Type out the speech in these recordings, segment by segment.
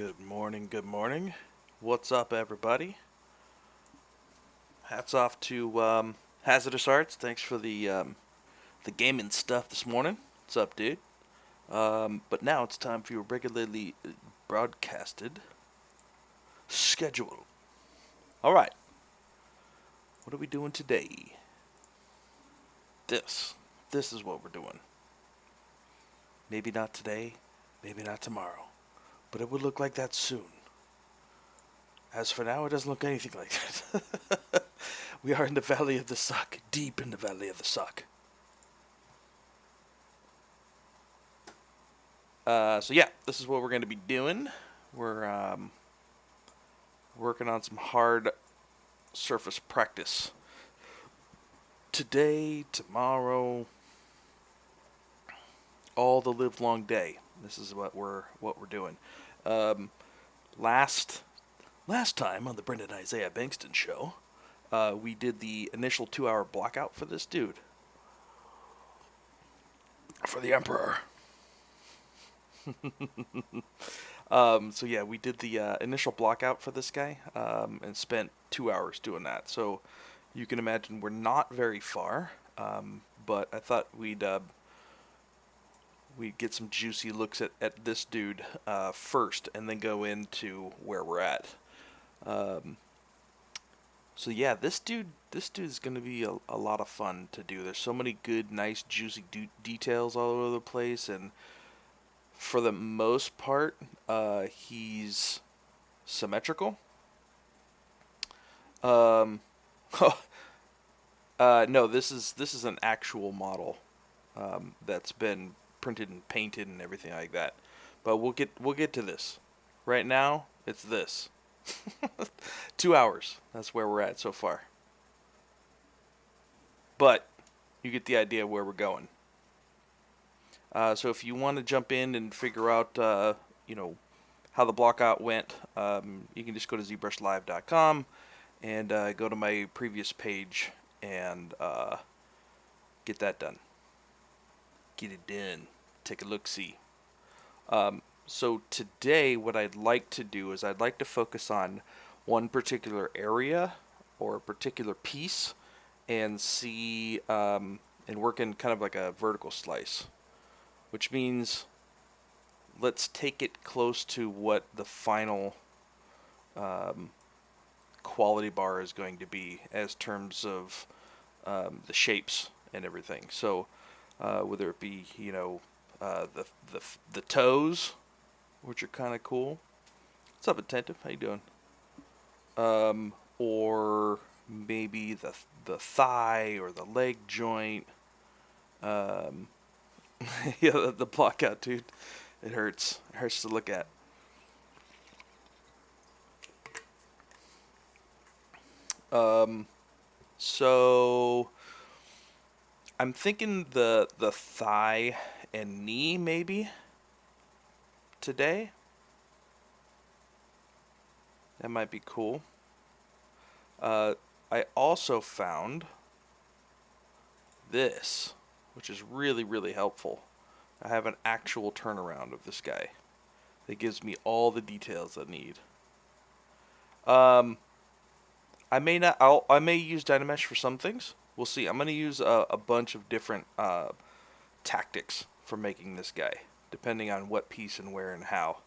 Good morning, good morning. What's up, everybody? Hats off to Hazardous Arts. Thanks for the gaming stuff this morning. What's up, dude? But now it's time for your regularly broadcasted schedule. All right, what are we doing today? This is what we're doing. Maybe not today, maybe not tomorrow, but it would look like that soon. As for now, it doesn't look anything like that. We are in the Valley of the Suck, deep in the Valley of the Suck. So yeah, this is what we're going to be doing. We're working on some hard surface practice today, tomorrow, all the live long day. This is what we're doing. Last time on the Brendon Isaiah Bengtson show, we did the initial 2-hour blockout for this dude, for the Emperor. So yeah, we did the initial blockout for this guy, and spent 2 hours doing that. So you can imagine we're not very far, but I thought we'd get some juicy looks at this dude first, and then go into where we're at. So yeah, this dude is going to be a lot of fun to do. There's so many good, nice, juicy details all over the place, and for the most part, he's symmetrical. No, this is an actual model that's been printed and painted and everything like that. But we'll get to this. Right now, it's this. 2 hours. That's where we're at so far. But you get the idea where we're going. So if you want to jump in and figure out, how the blockout went, you can just go to ZBrushLive.com and go to my previous page and get that done. Get it done. Take a look-see. So today, what I'd like to do is I'd like to focus on one particular area or a particular piece and see and work in kind of like a vertical slice, which means let's take it close to what the final quality bar is going to be as terms of the shapes and everything. So whether it be the toes, which are kind of cool. What's up, attentive? How you doing? Or maybe the thigh or the leg joint. Yeah, the blockout, dude. It hurts. It hurts to look at. So I'm thinking the thigh and knee maybe today. That might be cool. I also found this, which is really, really helpful. I have an actual turnaround of this guy that gives me all the details I need. I may use Dynamesh for some things. We'll see. I'm going to use a bunch of different tactics for making this guy, depending on what piece and where and how.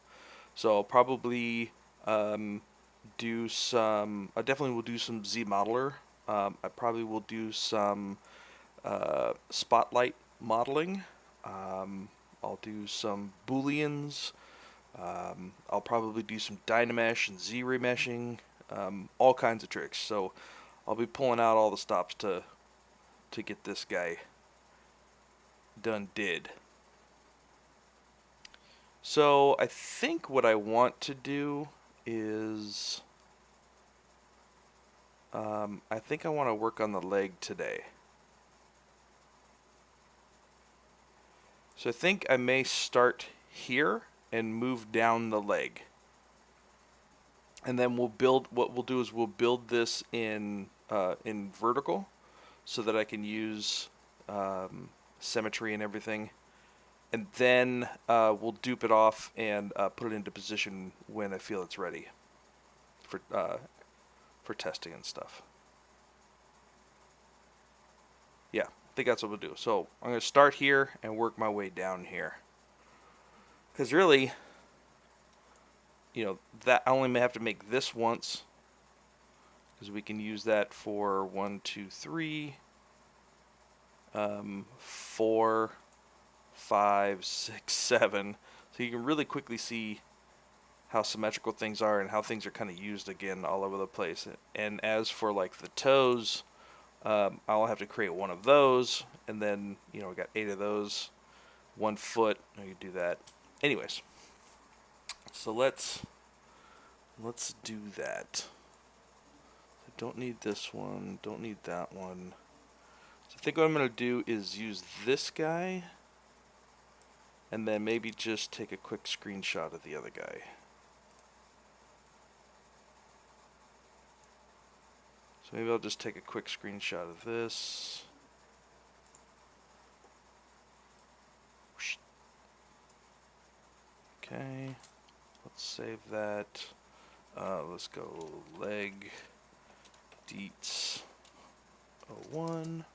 So I'll probably do some. I definitely will do some ZModeler. I probably will do some spotlight modeling. I'll do some booleans. I'll probably do some Dynamesh and ZRemeshing. All kinds of tricks. So I'll be pulling out all the stops to get this guy done did. So I think what I want to do is I think I want to work on the leg today. So I think I may start here and move down the leg. And then what we'll do is we'll build this in vertical so that I can use symmetry and everything and then we'll dupe it off and put it into position when I feel it's ready for testing and stuff. Yeah, I think that's what we'll do. So I'm going to start here and work my way down here. Because really, that I only may have to make this once. Because we can use that for 1, 2, 3, 4, 5, 6, 7. So you can really quickly see how symmetrical things are and how things are kind of used again all over the place. And as for like the toes, I'll have to create one of those, and then we got 8 of those. 1 foot, I could do that. Anyways, so let's do that. I don't need this one, don't need that one. So I think what I'm going to do is use this guy, and then maybe just take a quick screenshot of the other guy. So maybe I'll just take a quick screenshot of this. Okay, let's save that. Let's go leg deets 01.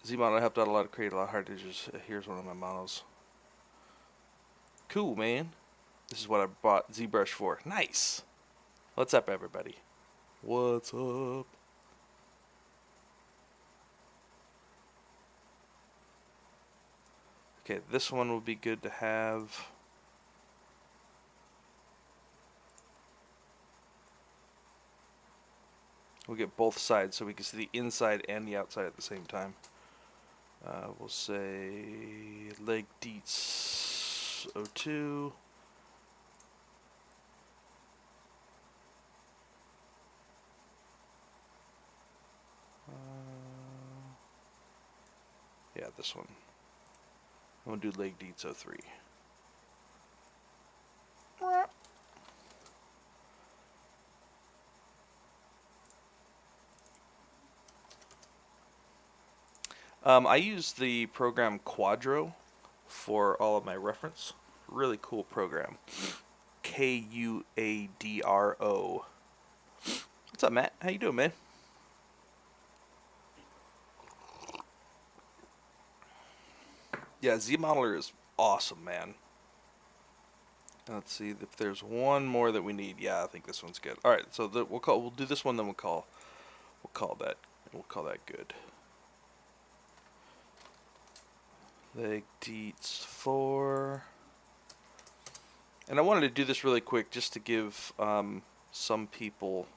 Z-model helped out a lot to create a lot of hard digits. Here's one of my models. Cool, man. This is what I bought ZBrush for. Nice. What's up, everybody? What's up? Okay, this one will be good to have. We'll get both sides so we can see the inside and the outside at the same time. We'll say leg deets 02. Yeah, this one. I'm going to do leg deets 03. I use the program Quadro for all of my reference. Really cool program. Quadro. What's up, Matt? How you doing, man? Yeah, ZModeler is awesome, man. Let's see if there's one more that we need. Yeah, I think this one's good. All right, so we'll do this one, then we'll call that good. Leg deets 4. And I wanted to do this really quick just to give some people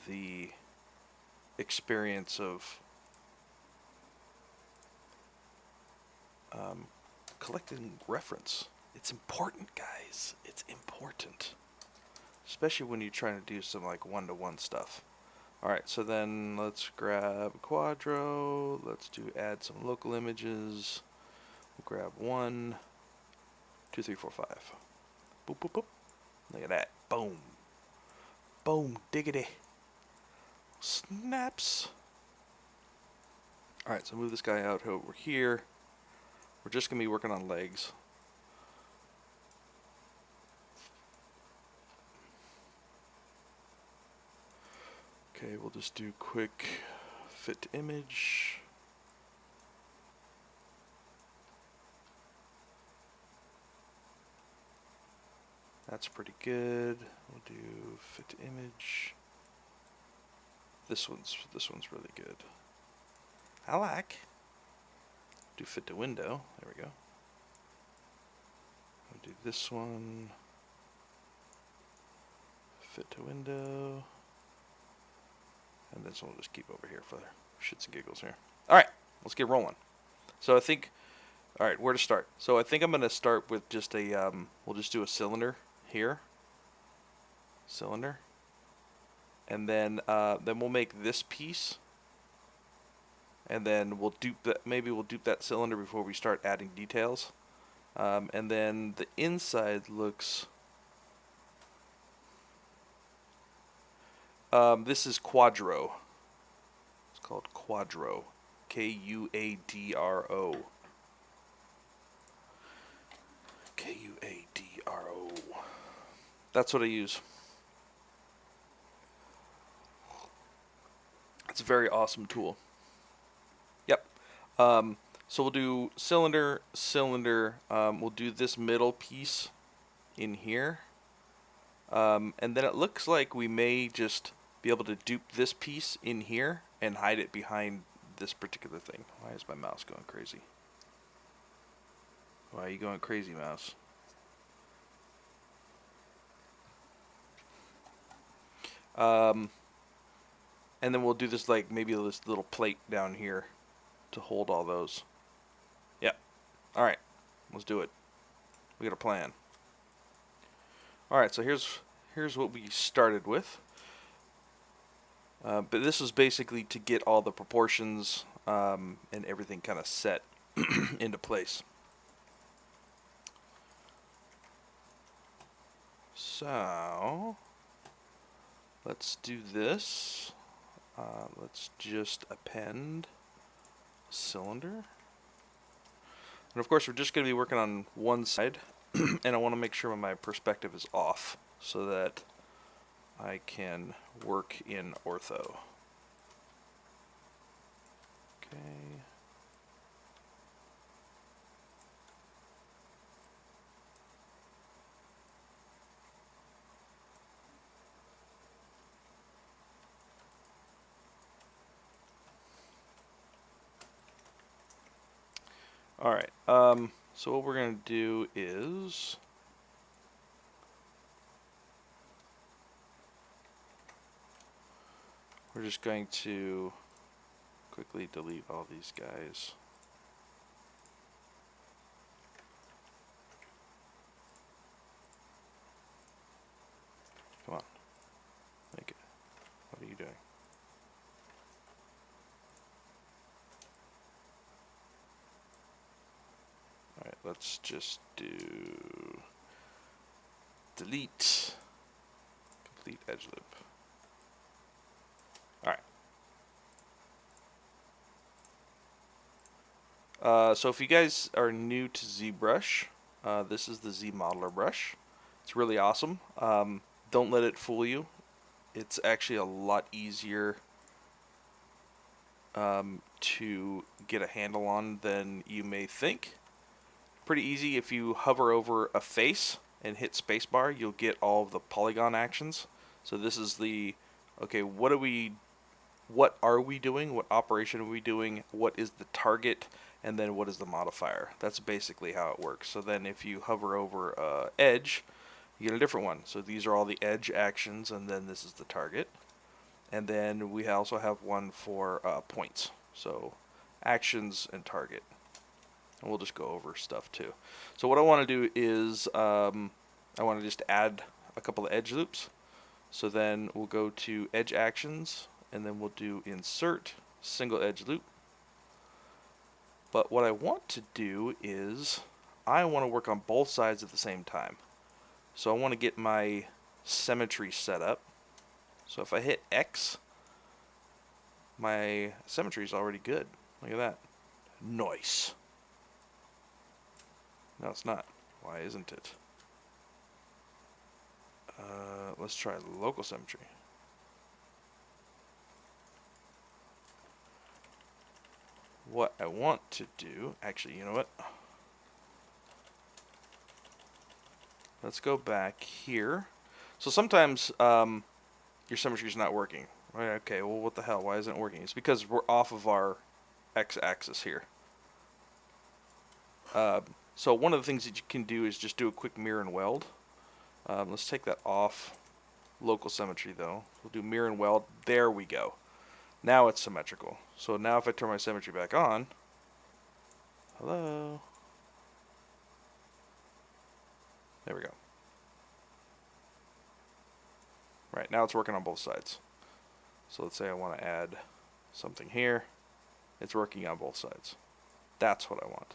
the experience of collecting reference. It's important, guys. It's important. Especially when you're trying to do some like one-to-one stuff. Alright, so then let's grab Quadro. Let's add some local images. We'll grab 1, 2, 3, 4, 5. Boop, boop, boop. Look at that. Boom. Boom, diggity. Snaps. Alright, so move this guy out over here. We're just going to be working on legs. Okay, we'll just do quick fit to image. That's pretty good. We'll do fit to image. This one's really good. I like. Do fit to window. There we go. We'll do this one. Fit to window. And this one we'll just keep over here for shits and giggles here. Alright, let's get rolling. So I think, alright, where to start? So I think I'm going to start with just a, we'll just do a cylinder here. Cylinder. And then we'll make this piece. And then we'll dupe that, maybe we'll dupe that cylinder before we start adding details. And then the inside looks, this is Quadro. It's called Quadro. Quadro. K-U-A-D-R-O. That's what I use. It's a very awesome tool. Yep. So we'll do cylinder, cylinder. We'll do this middle piece in here. And then it looks like we may just be able to dupe this piece in here and hide it behind this particular thing. Why is my mouse going crazy? Why are you going crazy, mouse? And then we'll do this, like, maybe this little plate down here to hold all those. Yep. Alright. Let's do it. We got a plan. Alright, so here's what we started with. But this was basically to get all the proportions and everything kind of set into place. So, let's do this. Let's just append cylinder. And of course, we're just going to be working on one side. And I want to make sure my perspective is off so that I can work in ortho. Okay. Alright, so what we're going to do is we're just going to quickly delete all these guys. Come on, make it. What are you doing? Alright, let's just do delete, complete edge loop. Alright. So if you guys are new to ZBrush, this is the Z Modeler brush. It's really awesome. Don't let it fool you. It's actually a lot easier to get a handle on than you may think. Pretty easy. If you hover over a face and hit spacebar, you'll get all of the polygon actions. So this is the, okay, what are we doing? What operation are we doing? What is the target? And then what is the modifier? That's basically how it works. So then if you hover over edge, you get a different one. So these are all the edge actions, and then this is the target. And then we also have one for points. So actions and target. And we'll just go over stuff too. So what I want to do is I want to just add a couple of edge loops. So then we'll go to edge actions, and then we'll do insert single edge loop. But what I want to do is I want to work on both sides at the same time. So I want to get my symmetry set up. So if I hit X, my symmetry is already good. Look at that. Nice. No, it's not. Why isn't it? Let's try local symmetry. What I want to do, actually, you know what? Let's go back here. So sometimes your symmetry is not working. Right? Okay, well, what the hell? Why isn't it working? It's because we're off of our x-axis here. So one of the things that you can do is just do a quick mirror and weld. Let's take that off local symmetry, though. We'll do mirror and weld. There we go. Now it's symmetrical. So now if I turn my symmetry back on, hello. There we go. Right, now it's working on both sides. So let's say I want to add something here. It's working on both sides. That's what I want.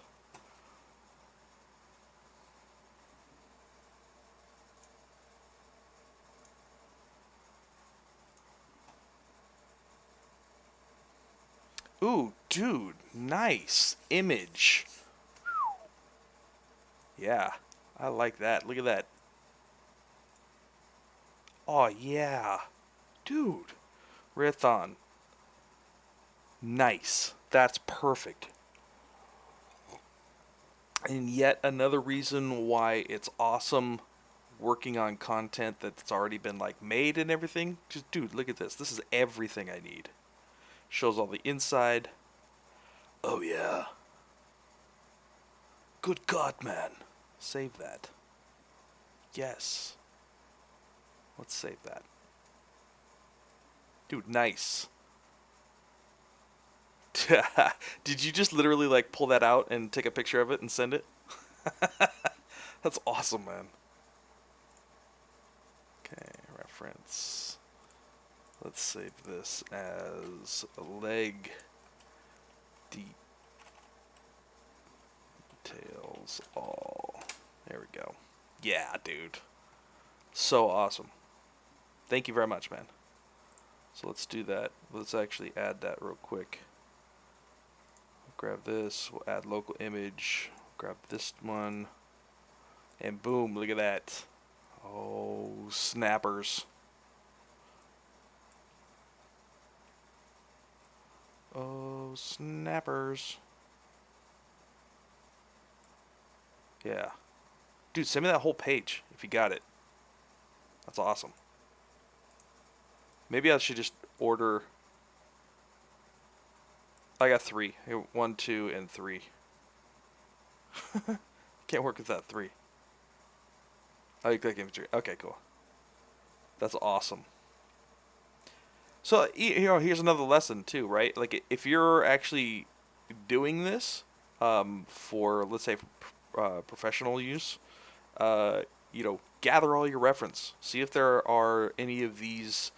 Ooh, dude, nice image. Yeah, I like that. Look at that. Oh, yeah. Dude. Rithon. Nice. That's perfect. And yet another reason why it's awesome working on content that's already been like made and everything. Just dude, look at this. This is everything I need. Shows all the inside. Oh yeah. Good God, man. Save that. Yes. Let's save that. Dude, nice. Did you just literally like pull that out and take a picture of it and send it? That's awesome, man. Okay, reference. Let's save this as leg details all. There we go. Yeah, dude. So awesome. Thank you very much, man. So let's do that. Let's actually add that real quick. Grab this. We'll add local image. Grab this one. And boom, look at that. Oh, snappers. Oh, snappers. Yeah. Dude, send me that whole page if you got it. That's awesome. Maybe I should just order. I got 3. Here, 1, 2, and 3. Can't work without 3. Oh, you click inventory. Okay, cool. That's awesome. So, here's another lesson too, right? Like, if you're actually doing this for, let's say, professional use, gather all your reference. See if there are any of these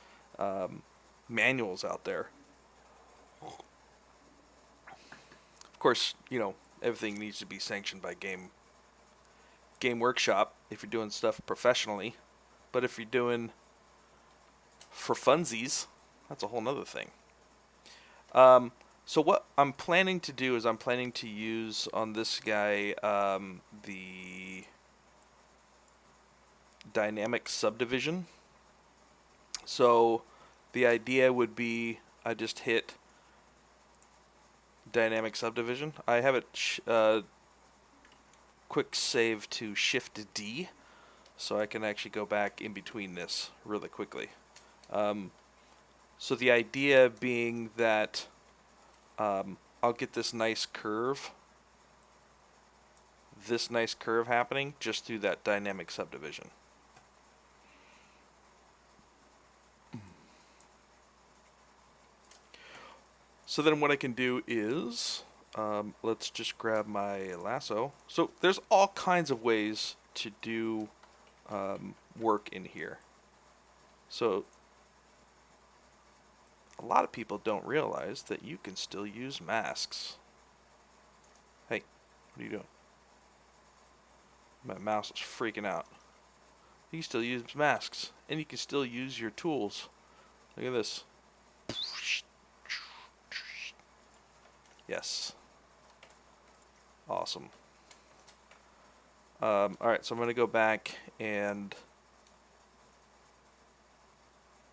manuals out there. Of course, everything needs to be sanctioned by Game Workshop if you're doing stuff professionally. But if you're doing for funsies, that's a whole nother thing. So what I'm planning to do is I'm planning to use on this guy the dynamic subdivision. So the idea would be I just hit dynamic subdivision. I have it quick save to Shift D, so I can actually go back in between this really quickly. So the idea being that I'll get this nice curve happening just through that dynamic subdivision. So then what I can do is, let's just grab my lasso. So there's all kinds of ways to do work in here. So a lot of people don't realize that you can still use masks. Hey, what are you doing? My mouse is freaking out. You can still use masks, and you can still use your tools. Look at this. Yes. Awesome. Alright, so I'm going to go back and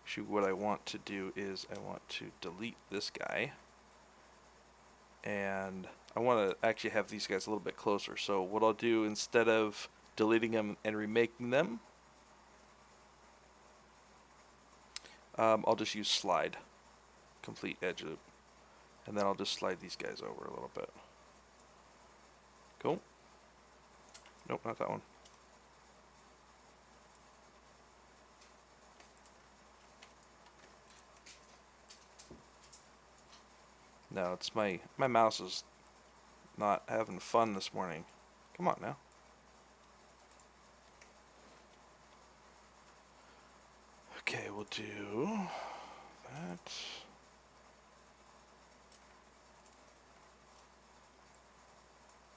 shoot, what I want to do is I want to delete this guy. And I want to actually have these guys a little bit closer. So what I'll do, instead of deleting them and remaking them, I'll just use slide. Complete edge loop. And then I'll just slide these guys over a little bit. Cool. Nope, not that one. No, it's my mouse is not having fun this morning. Come on now. Okay, we'll do that.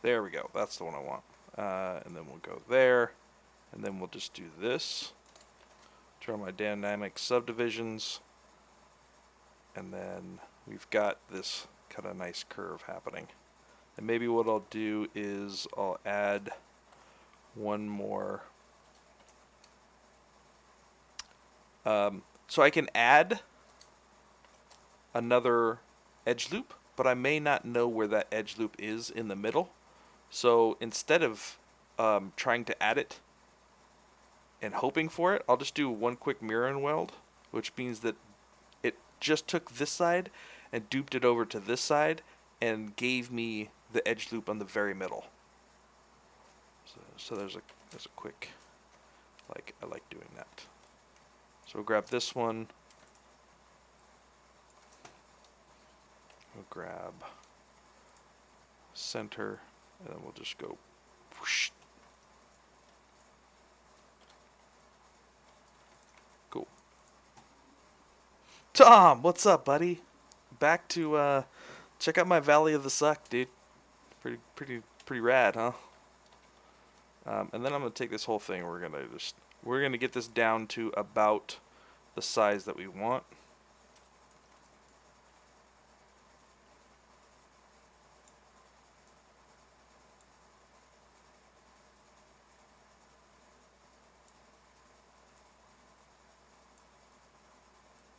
There we go. That's the one I want. And then we'll go there. And then we'll just do this. Turn my dynamic subdivisions. And then we've got this kind of nice curve happening. And maybe what I'll do is I'll add one more. So I can add another edge loop, but I may not know where that edge loop is in the middle. So instead of trying to add it and hoping for it, I'll just do one quick mirror and weld, which means that it just took this side and duped it over to this side and gave me the edge loop on the very middle. So there's a quick, I like doing that. So we'll grab this one. We'll grab center, and then we'll just go whoosh. Cool. Tom, what's up, buddy? Back to check out my Valley of the Suck, dude. Pretty rad, huh? And then I'm gonna take this whole thing. We're gonna get this down to about the size that we want.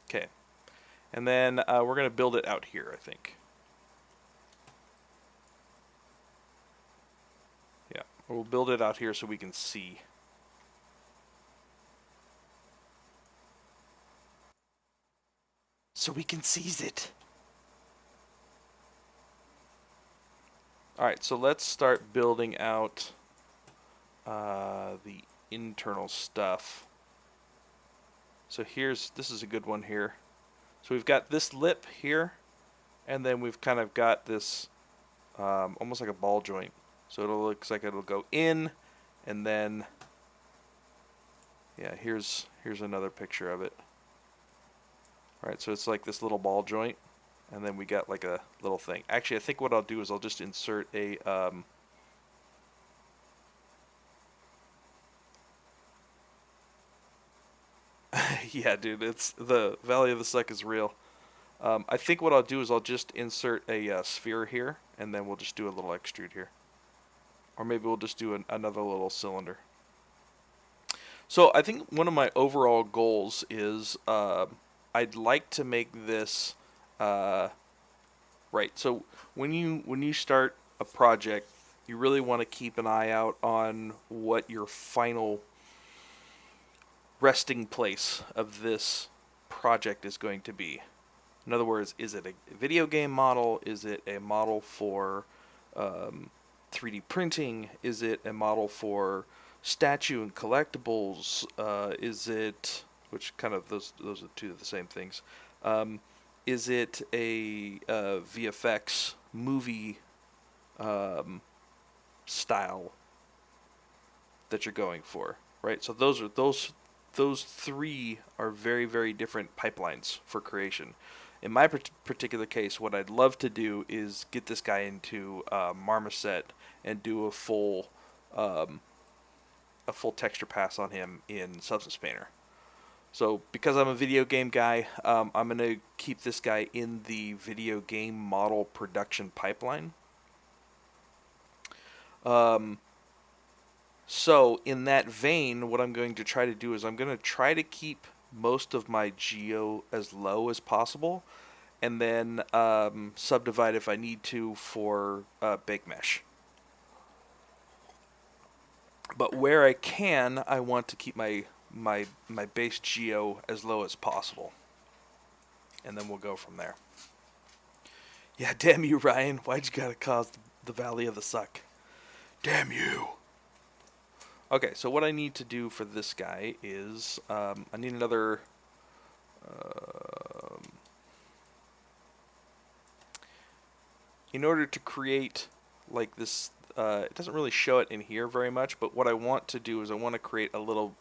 Okay, and then we're gonna build it out here, I think. Yeah, we'll build it out here so we can see. So we can seize it. Alright, so let's start building out the internal stuff. So this is a good one here. So we've got this lip here, and then we've kind of got this almost like a ball joint. So it looks like it'll go in, and then, yeah, here's another picture of it. Alright, so it's like this little ball joint, and then we got like a little thing. Actually, I think what I'll do is I'll just insert a yeah, dude, it's the Valley of the Suck is real. I think what I'll do is I'll just insert a sphere here, and then we'll just do a little extrude here. Or maybe we'll just do another little cylinder. So I think one of my overall goals is I'd like to make this right. So when you start a project, you really want to keep an eye out on what your final resting place of this project is going to be. In other words, is it a video game model? Is it a model for 3D printing? Is it a model for statue and collectibles? Is it, which kind of those are two of the same things. Is it a VFX movie style that you're going for, right? So those three are very, very different pipelines for creation. In my particular case, what I'd love to do is get this guy into Marmoset and do a full texture pass on him in Substance Painter. So because I'm a video game guy, I'm going to keep this guy in the video game model production pipeline. So in that vein, what I'm going to try to do is I'm going to try to keep most of my geo as low as possible, and then subdivide if I need to for bake mesh. But where I can, I want to keep my base geo as low as possible, and then we'll go from there. Yeah, damn you, Ryan. Why'd you gotta cause the Valley of the Suck? Damn you. Okay, so what I need to do for this guy is I need another in order to create like this, it doesn't really show it in here very much, but what I want to do is I want to create a little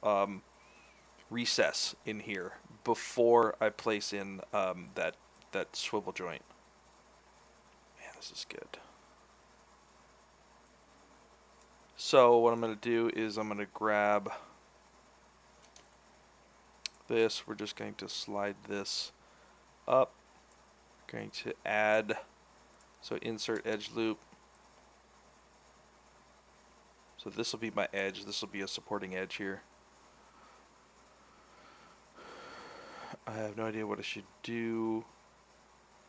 recess in here before I place in that swivel joint. Man, this is good. So what I'm going to do is I'm going to grab this. We're just going to slide this up. Going to add, so insert edge loop. So this will be my edge. This will be a supporting edge here. I have no idea what I should do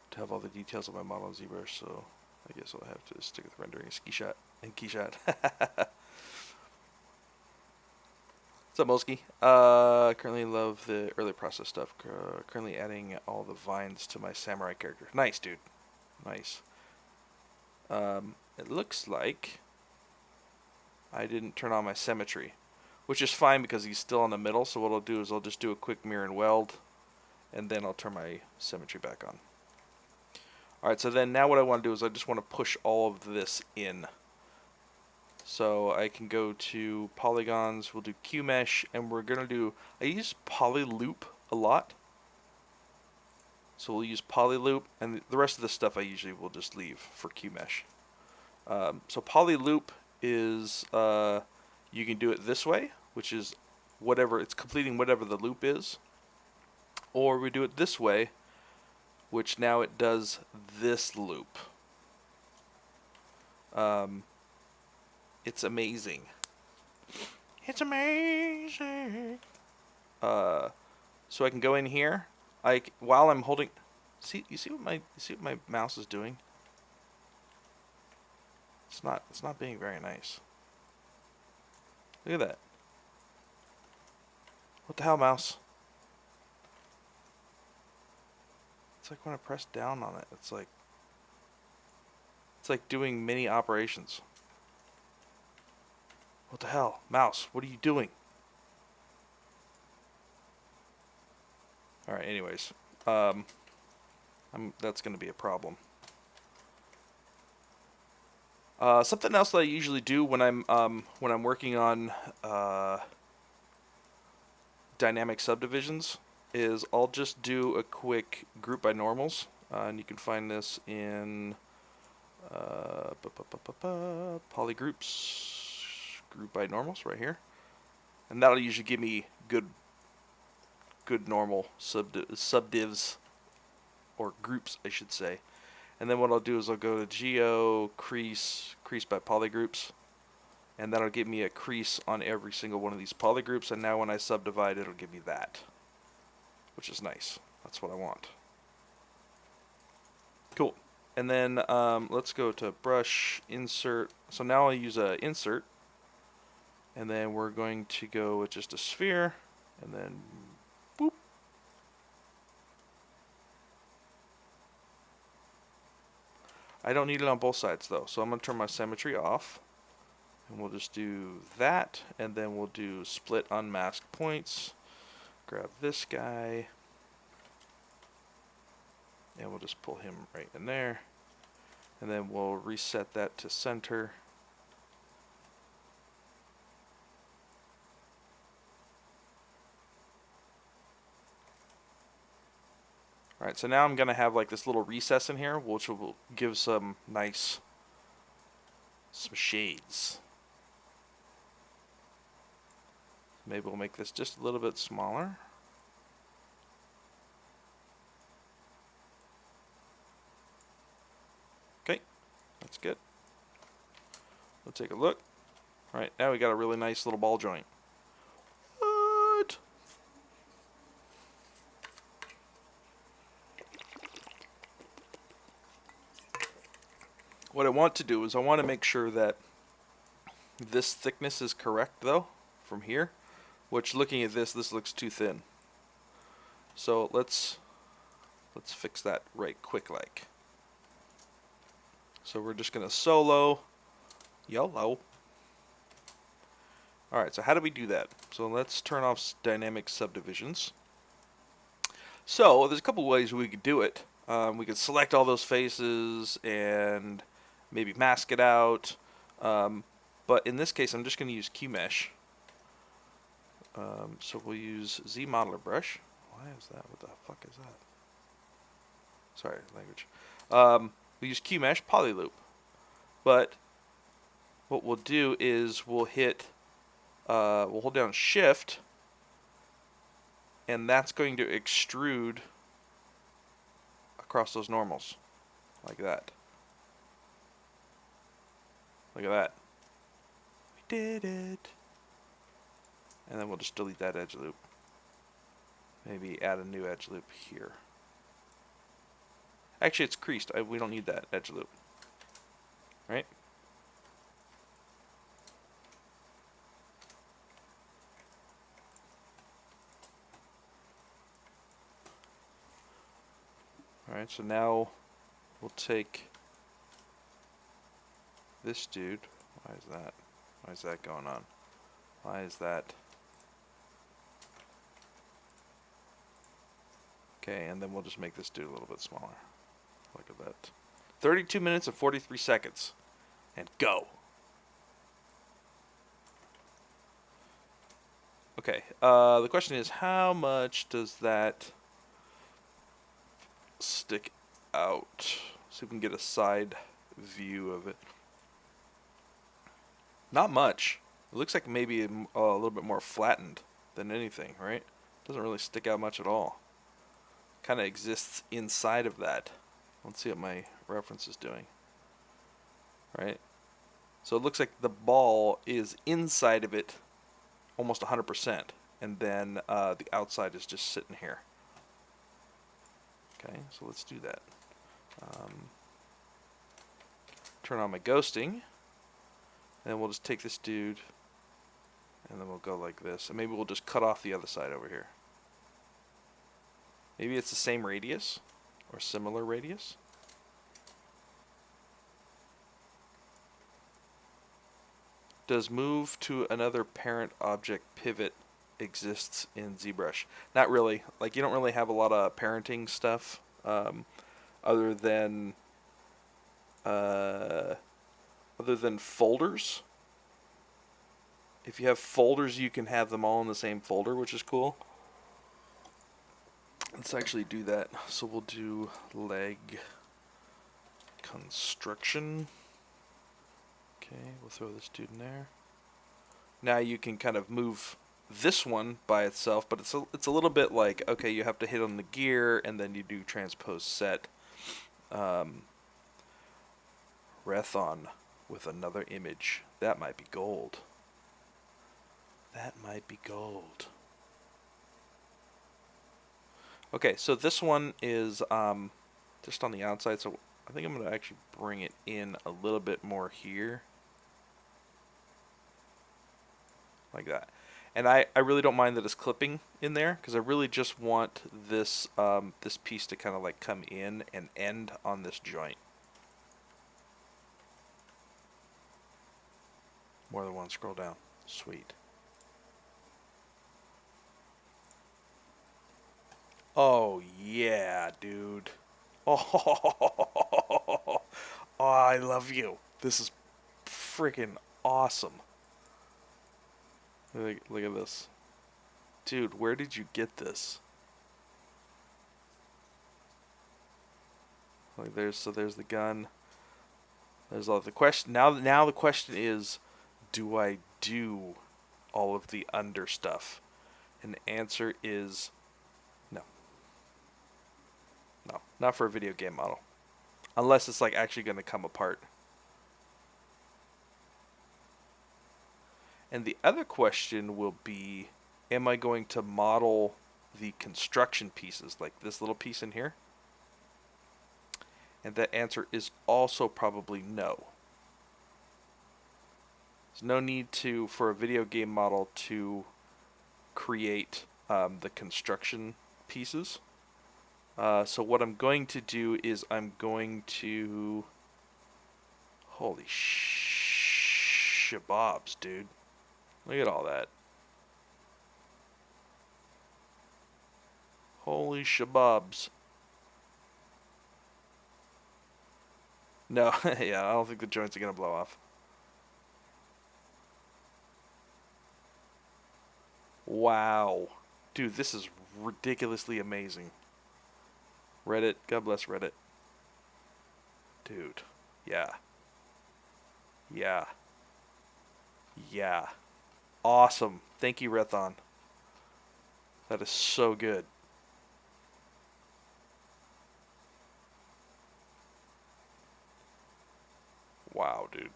to have all the details of my model in ZBrush, so I guess I'll have to stick with rendering and keyshot. What's up, Molsky? Currently love the early process stuff. Currently adding all the vines to my samurai character. Nice, dude. Nice. It looks like I didn't turn on my symmetry, which is fine because he's still in the middle. So what I'll do is I'll just do a quick mirror and weld, and then I'll turn my symmetry back on. Alright, so then now what I want to do is I just want to push all of this in. So I can go to polygons, we'll do QMesh, and we're going to do, I use polyloop a lot. So we'll use polyloop, and the rest of the stuff I usually will just leave for QMesh. So polyloop is, you can do it this way, which is whatever, it's completing whatever the loop is. Or we do it this way, which now it does this loop. It's amazing. It's amazing. So I can go in here. While I'm holding, you see what my mouse is doing? It's not being very nice. Look at that. What the hell, mouse? It's like when I press down on it, it's like doing mini operations. What the hell? Mouse, what are you doing? Alright, anyways. That's going to be a problem. Something else that I usually do when I'm working on dynamic subdivisions is I'll just do a quick group by normals, and you can find this in polygroups, group by normals right here, and that'll usually give me good normal subdivs, or groups I should say. And then what I'll do is I'll go to geo crease by polygroups, and that'll give me a crease on every single one of these polygroups, and now when I subdivide it'll give me that, which is nice. That's what I want. Cool. And then let's go to brush, insert. So now I'll use a insert, and then we're going to go with just a sphere, and then boop. I don't need it on both sides though, so I'm going to turn my symmetry off, and we'll just do that, and then we'll do split unmasked points, grab this guy, and we'll just pull him right in there, and then we'll reset that to center. Alright, so now I'm going to have like this little recess in here, which will give some shades. Maybe we'll make this just a little bit smaller. Okay, that's good. We'll take a look. Alright, now we got a really nice little ball joint. What? What I want to do is I want to make sure that this thickness is correct though, from here, which looking at this looks too thin. So let's fix that right quick like. So we're just going to solo YOLO. Alright, so how do we do that? So let's turn off dynamic subdivisions. So there's a couple ways we could do it. We could select all those faces and maybe mask it out. But in this case, I'm just going to use QMesh. So we'll use ZModeler Why is that? What the fuck is that? Sorry, language. We use QMesh polyloop. But what we'll do is we'll hold down Shift, and that's going to extrude across those normals, like that. Look at that. We did it. And then we'll just delete that edge loop. Maybe add a new edge loop here. Actually, it's creased. We don't need that edge loop. Right? Alright, so now we'll take this dude. Why is that? Why is that going on? Why is that? Okay, and then we'll just make this dude a little bit smaller. Look at that. 32 minutes and 43 seconds. And go. Okay, the question is, how much does that stick out? See if we can get a side view of it. Not much. It looks like maybe a little bit more flattened than anything, right? Doesn't really stick out much at all. Kind of exists inside of that. Let's see what my reference is doing. Right? So it looks like the ball is inside of it almost 100%. And then the outside is just sitting here. Okay, so let's do that. Turn on my ghosting. And we'll just take this dude. And then we'll go like this. And maybe we'll just cut off the other side over here. Maybe it's the same radius. Or similar radius. Does move to another parent object pivot exists in ZBrush? Not really. Like, you don't really have a lot of parenting stuff other than folders. If you have folders, you can have them all in the same folder, which is cool. Let's actually do that. So we'll do leg construction. Okay, we'll throw this dude in there. Now you can kind of move this one by itself, but it's a little bit like, okay, you have to hit on the gear, and then you do transpose set. Rethon with another image. That might be gold. That might be gold. Okay, so this one is just on the outside, so I think I'm going to actually bring it in a little bit more here. Like that. And I really don't mind that it's clipping in there, because I really just want this this piece to kind of like come in and end on this joint. More than one, scroll down. Sweet. Oh yeah, dude. Oh, I love you. This is freaking awesome. Look at this. Dude, where did you get this? Like there's the gun. There's all the question. Now the question is, do I do all of the under stuff? And the answer is no. No, not for a video game model. Unless it's like actually going to come apart. And the other question will be, am I going to model the construction pieces, like this little piece in here? And that answer is also probably no. There's no need for a video game model to create the construction pieces. So what I'm going to do is I'm going to... Holy shabobs, dude. Look at all that. Holy shabobs. No, yeah, I don't think the joints are going to blow off. Wow. Dude, this is ridiculously amazing. Reddit, God bless Reddit. Dude, yeah. Yeah. Yeah. Awesome. Thank you, Rethon. That is so good. Wow, dude.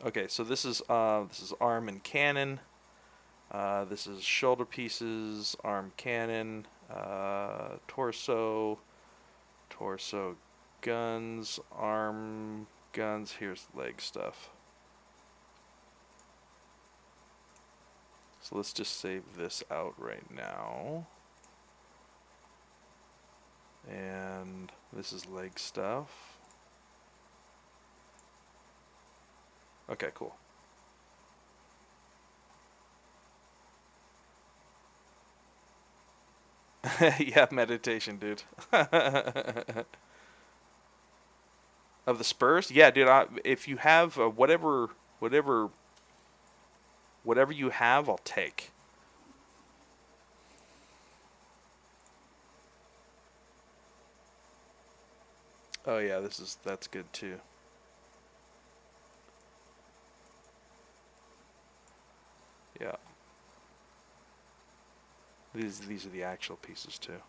Okay, so this is arm and cannon. This is shoulder pieces, arm cannon, torso, torso guns, arm guns. Here's leg stuff. So let's just save this out right now. And this is leg stuff. Okay, cool. Yeah, meditation, dude. Of the spurs? Yeah, dude. If you have whatever you have, I'll take. Oh yeah, that's good too. Yeah, these are the actual pieces too.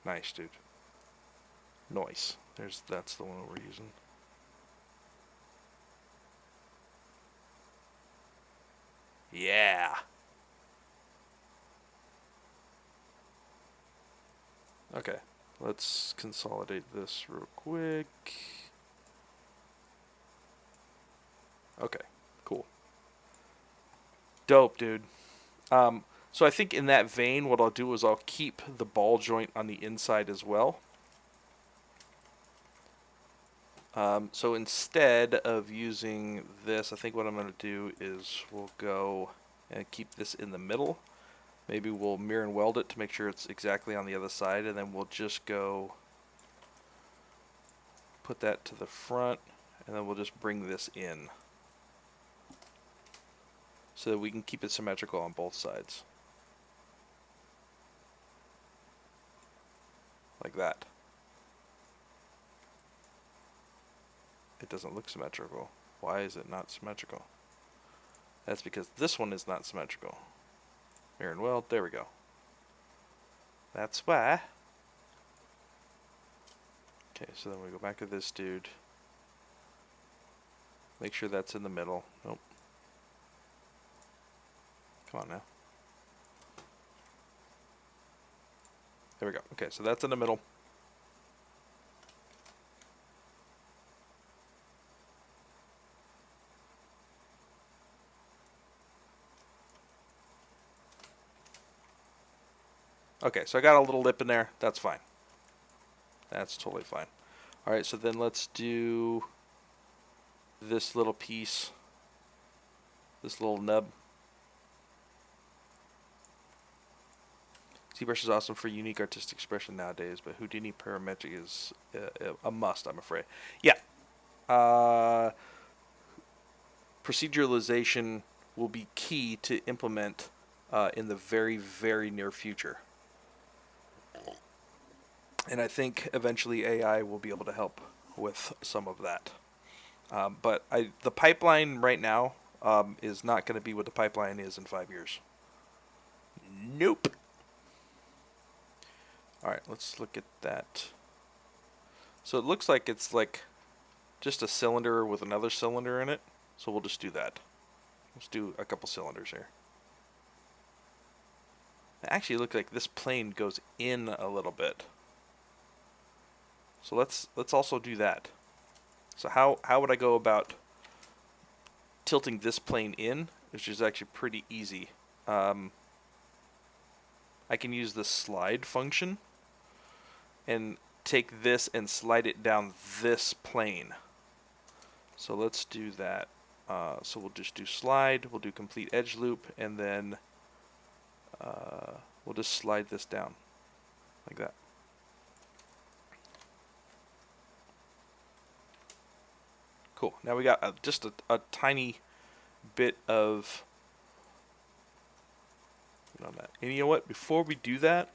Nice, dude. Nice. That's the one we're using. Yeah. Okay. Let's consolidate this real quick. Okay. Cool. Dope, dude. So I think in that vein, what I'll do is I'll keep the ball joint on the inside as well. So instead of using this, I think what I'm going to do is we'll go and keep this in the middle. Maybe we'll mirror and weld it to make sure it's exactly on the other side, and then we'll just go put that to the front, and then we'll just bring this in so that we can keep it symmetrical on both sides. Like that. It doesn't look symmetrical. Why is it not symmetrical? That's because this one is not symmetrical. Mirror and weld, there we go. That's why. Okay, so then we go back to this dude. Make sure that's in the middle. Nope. Come on now. There we go. Okay, so that's in the middle. Okay, so I got a little lip in there. That's fine. That's totally fine. Alright, so then let's do this little piece. This little nub. ZBrush is awesome for unique artistic expression nowadays, but Houdini parametric is a must, I'm afraid. Yeah. Proceduralization will be key to implement in the very, very near future. And I think eventually AI will be able to help with some of that. But the pipeline right now is not going to be what the pipeline is in 5 years. Nope. Alright, let's look at that. So it looks like it's like just a cylinder with another cylinder in it. So we'll just do that. Let's do a couple cylinders here. It actually looks like this plane goes in a little bit. So let's also do that. So how would I go about tilting this plane in, which is actually pretty easy. I can use the slide function and take this and slide it down this plane. So let's do that. So we'll just do slide, we'll do complete edge loop, and then we'll just slide this down like that. Cool. Now we got just a tiny bit of on that. And you know what? Before we do that,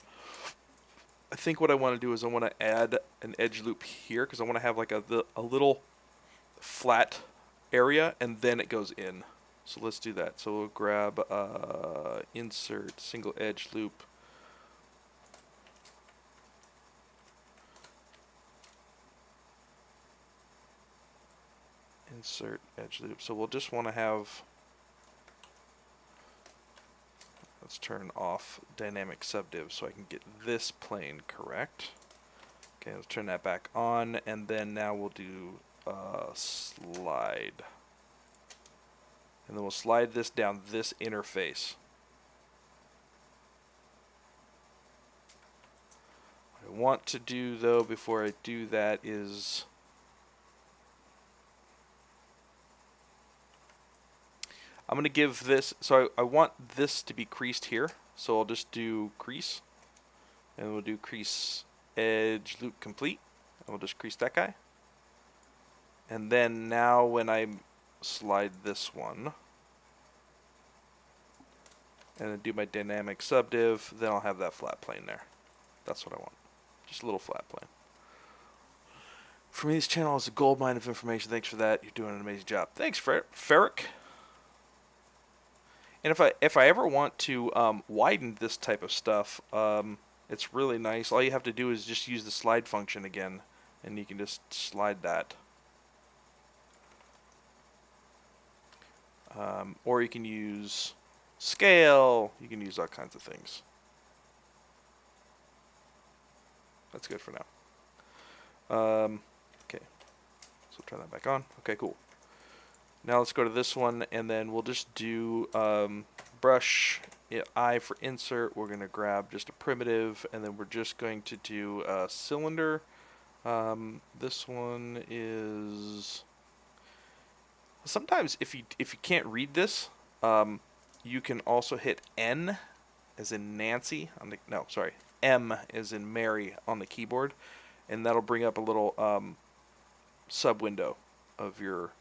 I think what I want to do is I want to add an edge loop here because I want to have like a little flat area and then it goes in. So let's do that. So we'll grab insert single edge loop. insert edge loop. So we'll just want to have, let's turn off dynamic subdiv so I can get this plane correct. Okay, let's turn that back on, and then now we'll do slide. And then we'll slide this down this interface. What I want to do, though, before I do that is I'm going to give this, so I want this to be creased here, so I'll just do crease, and we'll do crease edge loop complete, and we'll just crease that guy. And then now when I slide this one, and then do my dynamic subdiv, then I'll have that flat plane there. That's what I want, just a little flat plane. For me, this channel is a gold mine of information. Thanks for that. You're doing an amazing job. Thanks, Ferric. And if I ever want to widen this type of stuff, it's really nice. All you have to do is just use the slide function again, and you can just slide that. Or you can use scale. You can use all kinds of things. That's good for now. Okay, so turn that back on. Okay, cool. Now let's go to this one, and then we'll just do brush I for insert. We're going to grab just a primitive, and then we're just going to do a cylinder. This one is, sometimes if you can't read this, you can also hit N as in Nancy on the, no, sorry, M as in Mary on the keyboard, and that'll bring up a little sub window of your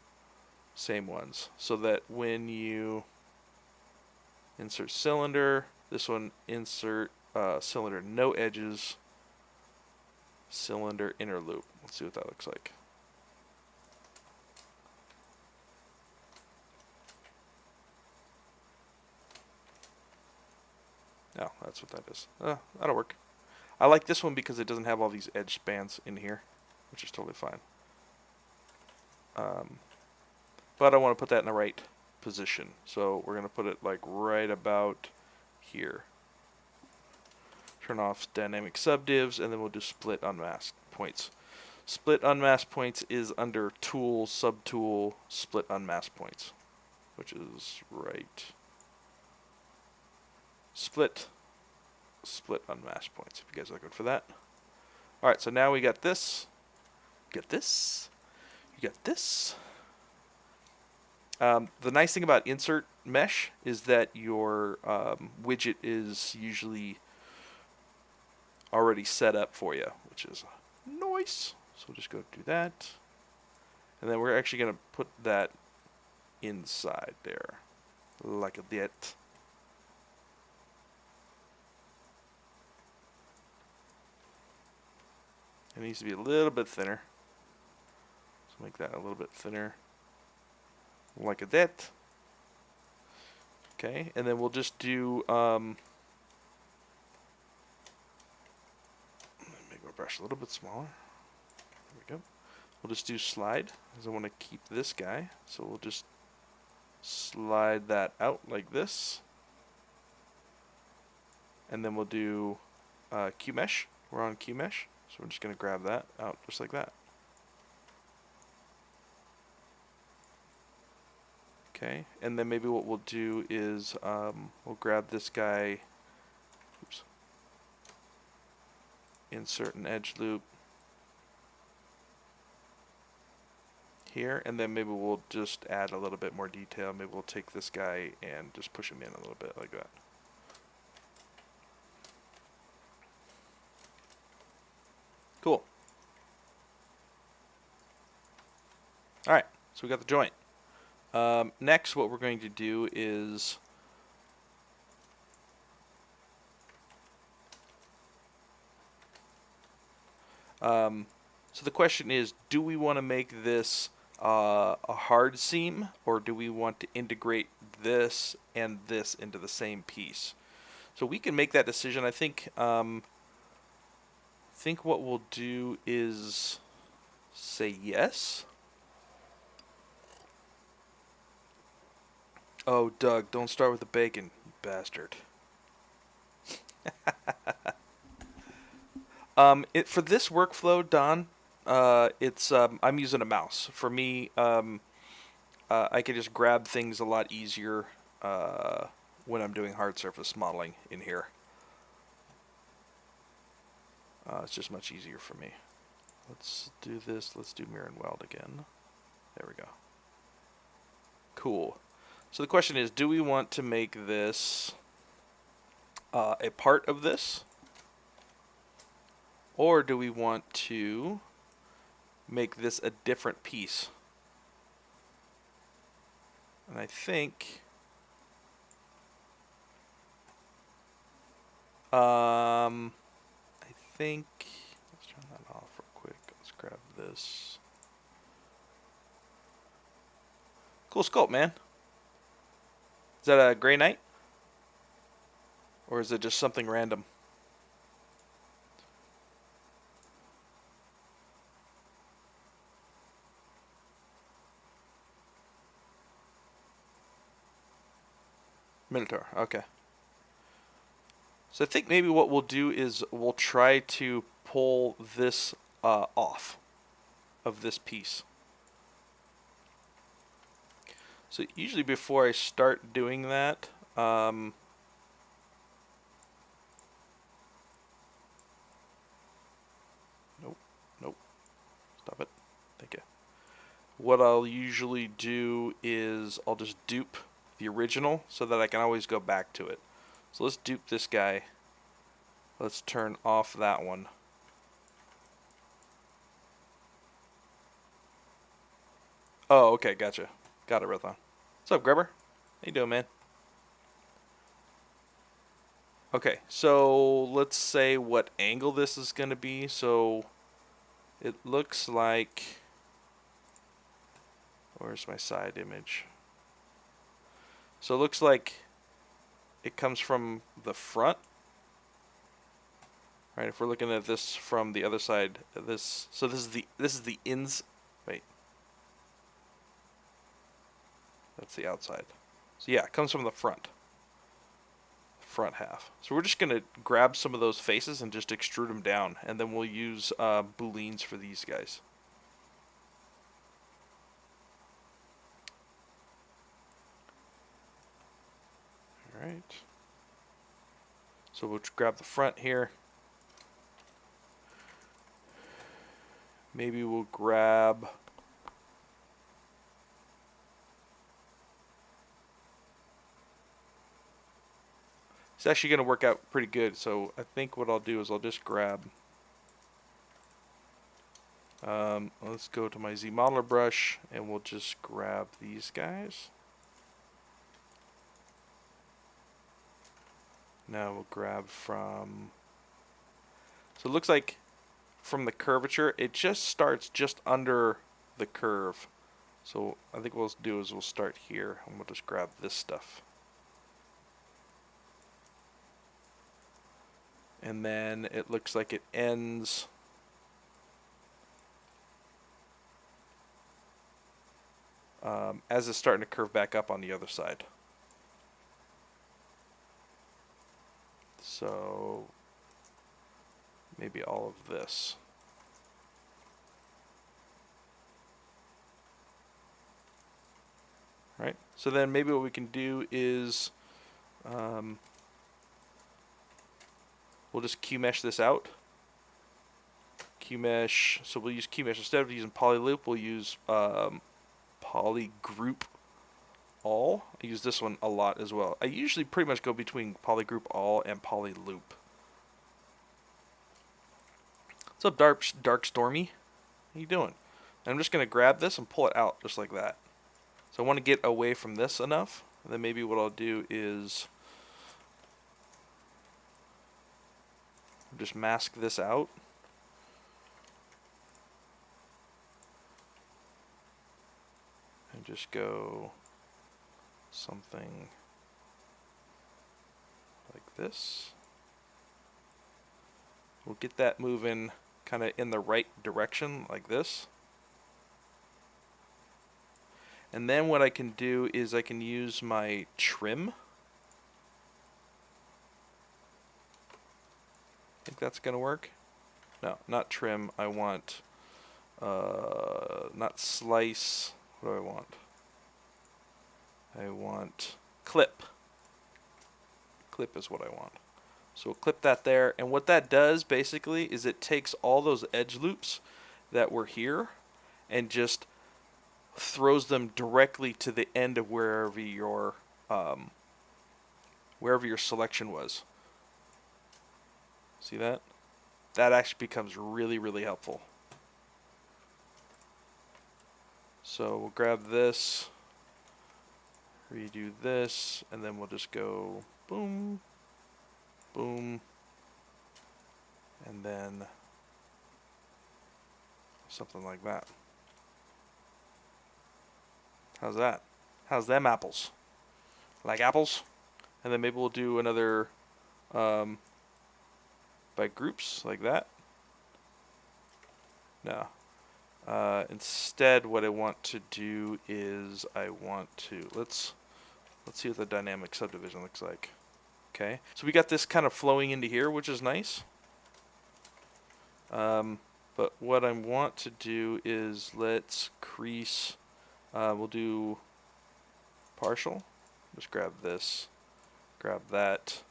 same ones, so that when you insert cylinder, this one insert cylinder no edges, cylinder inner loop. Let's see what that looks like. No, that's what that is. That'll work. I like this one because it doesn't have all these edge spans in here, which is totally fine. But I want to put that in the right position, so we're going to put it like right about here. Turn off dynamic subdivs, and then we'll do split unmask points. Split unmask points is under tool, subtool, split unmask points, which is right. Split unmask points, if you guys are looking for that. Alright, so now we got this. You got this. You got this. The nice thing about insert mesh is that your widget is usually already set up for you, which is nice. So we'll just go do that. And then we're actually going to put that inside there, like a that. It needs to be a little bit thinner. So make that a little bit thinner, like a that. Okay, and then we'll just do make my brush a little bit smaller. There we go. We'll just do slide, because I want to keep this guy. So we'll just slide that out like this. And then we'll do Q mesh. We're on Q mesh. So we're just going to grab that out just like that. Okay, and then maybe what we'll do is we'll grab this guy, oops, insert an edge loop here, and then maybe we'll just add a little bit more detail. Maybe we'll take this guy and just push him in a little bit like that. Cool. Alright, so we got the joint. Next, what we're going to do is so the question is, do we want to make this a hard seam, or do we want to integrate this and this into the same piece? So we can make that decision. I think what we'll do is say yes. Oh, Doug, don't start with the bacon, you bastard. For this workflow, Don, it's I'm using a mouse. For me, I can just grab things a lot easier when I'm doing hard surface modeling in here. It's just much easier for me. Let's do this. Let's do mirror and weld again. There we go. Cool. So the question is, do we want to make this a part of this? Or do we want to make this a different piece? And I think let's turn that off real quick. Let's grab this. Cool sculpt, man. Is that a gray knight? Or is it just something random? Minotaur, okay. So I think maybe what we'll do is we'll try to pull this off of this piece. So usually before I start doing that, nope, nope, stop it, thank you. What I'll usually do is I'll just dupe the original so that I can always go back to it. So let's dupe this guy. Let's turn off that one. Oh, okay, gotcha. Got it, Rethon. What's up, Grubber? How you doing, man? Okay, so let's say what angle this is going to be. So it looks like... Where's my side image? So it looks like it comes from the front. Right, if we're looking at this from the other side, this is the ins. Wait, that's the outside. So yeah, it comes from the front half. So we're just gonna grab some of those faces and just extrude them down, and then we'll use booleans for these guys. All right. So we'll grab the front here. Maybe we'll grab... It's actually going to work out pretty good, so I think what I'll do is I'll just grab... let's go to my ZModeler brush, and we'll just grab these guys. Now we'll grab from... So it looks like from the curvature, it just starts just under the curve. So I think what we'll do is we'll start here, and we'll just grab this stuff. And then it looks like it ends as it's starting to curve back up on the other side. So maybe all of this. Right? So then maybe what we can do is we'll just Q-mesh this out. Q-mesh, so we'll use Q-mesh. Instead of using polyloop, we'll use polygroup all. I use this one a lot as well. I usually pretty much go between polygroup all and polyloop. What's up, Dark Stormy? How you doing? And I'm just going to grab this and pull it out just like that. So I want to get away from this enough. And then maybe what I'll do is just mask this out. And just go something like this. We'll get that moving kind of in the right direction like this. And then what I can do is I can use my trim. Think that's gonna work? No, not trim. I want not slice. What do I want? I want clip. Clip is what I want. So we'll clip that there, and what that does basically is it takes all those edge loops that were here and just throws them directly to the end of wherever your selection was. See that? That actually becomes really, really helpful. So we'll grab this, redo this, and then we'll just go boom, boom, and then something like that. How's that? How's them apples? Like apples? And then maybe we'll do another by groups like that. No. Instead, what I want to do is I want to let's see what the dynamic subdivision looks like. Okay, so we got this kind of flowing into here, which is nice. But what I want to do is let's crease. We'll do partial. Just grab this, grab that,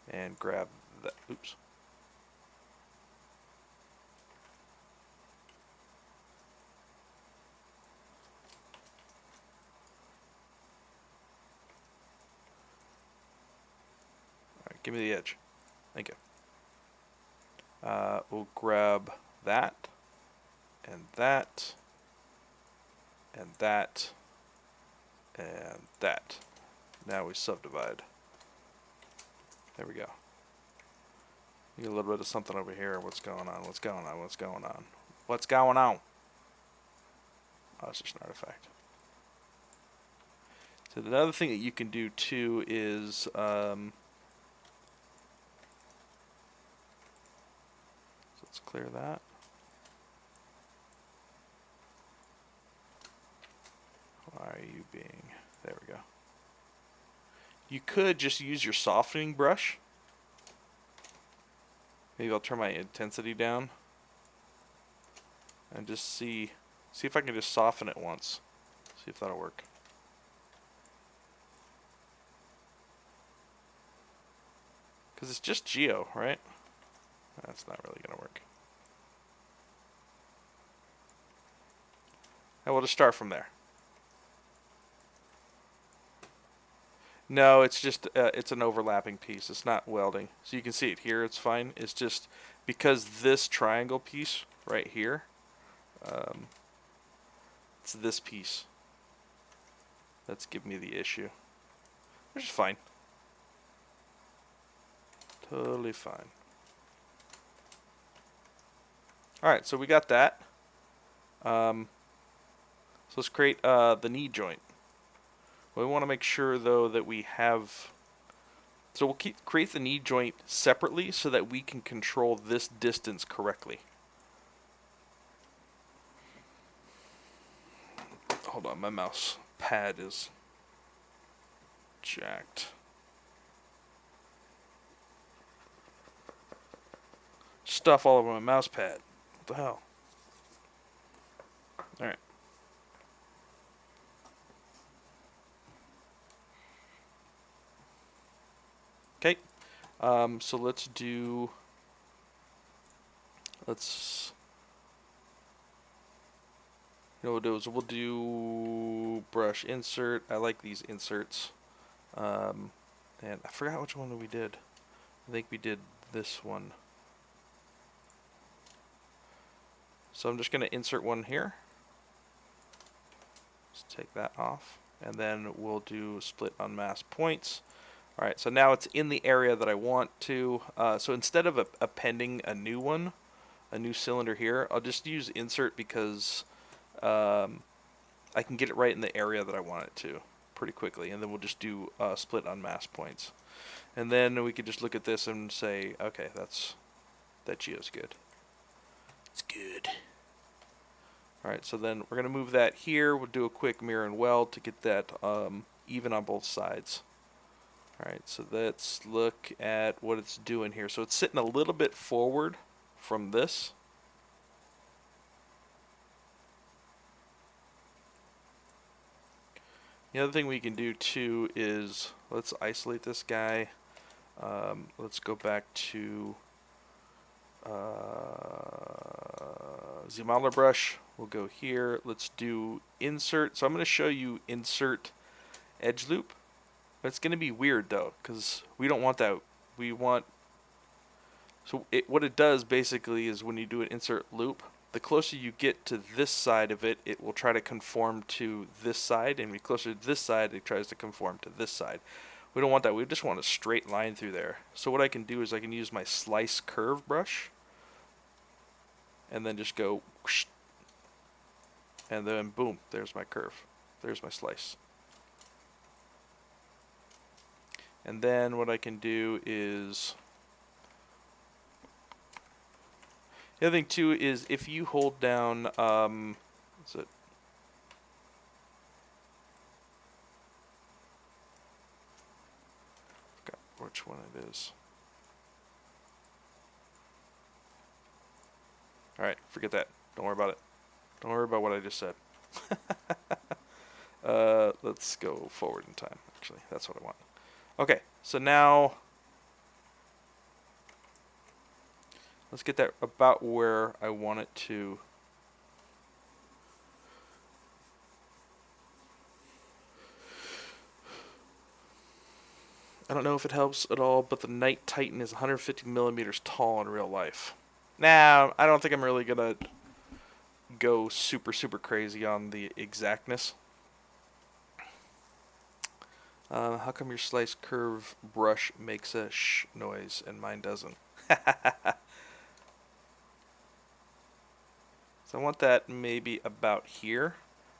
and grab that. Oops. Alright, give me the edge. Thank you. We'll grab that, and that, and that, and that. Now we subdivide. There we go. You get a little bit of something over here. What's going on? What's going on? What's going on? What's going on? Oh, it's just an artifact. So another thing that you can do too is let's clear that. Why are you being... There we go. You could just use your softening brush. Maybe I'll turn my intensity down and just see if I can just soften it once. See if that'll work. Because it's just geo, right? That's not really going to work. And we'll just start from there. No, it's just it's an overlapping piece. It's not welding. So you can see it here. It's fine. It's just because this triangle piece right here, it's this piece that's giving me the issue. Which is fine. Totally fine. Alright, so we got that. So let's create the knee joint. We want to make sure though that we have... So we'll create the knee joint separately so that we can control this distance correctly. Hold on, my mouse pad is jacked. Stuff all over my mouse pad. What the hell? Alright. Okay. So let's do... Let's... You know what we'll do is we'll do brush insert. I like these inserts. And I forgot which one we did. I think we did this one. So I'm just going to insert one here. Let's take that off. And then we'll do split unmask points. Alright, so now it's in the area that I want to. So instead of appending a new one, a new cylinder here, I'll just use insert because I can get it right in the area that I want it to pretty quickly. And then we'll just do split unmask points. And then we could just look at this and say, okay, that geo's good. It's good. Alright, so then we're going to move that here. We'll do a quick mirror and weld to get that even on both sides. Alright, so let's look at what it's doing here. So it's sitting a little bit forward from this. The other thing we can do too is, let's isolate this guy. Let's go back to ZBrush. We'll go here. Let's do insert. So I'm going to show you insert edge loop. It's going to be weird though, because we don't want that. We want, so what it does basically is when you do an insert loop, the closer you get to this side of it, it will try to conform to this side, and the closer to this side, it tries to conform to this side. We don't want that. We just want a straight line through there. So what I can do is I can use my slice curve brush, and then just go whoosh, and then boom, there's my curve. There's my slice. And then what I can do is, the other thing too is if you hold down, what's it? Forgot which one it is. Alright, forget that. Don't worry about it. Don't worry about what I just said. Let's go forward in time, actually. That's what I want. Okay, so now let's get that about where I want it to. I don't know if it helps at all, but the Night Titan is 150 millimeters tall in real life. Now, I don't think I'm really going to go super crazy on the exactness. How come your slice curve brush makes a shh noise and mine doesn't? So I want that maybe about here.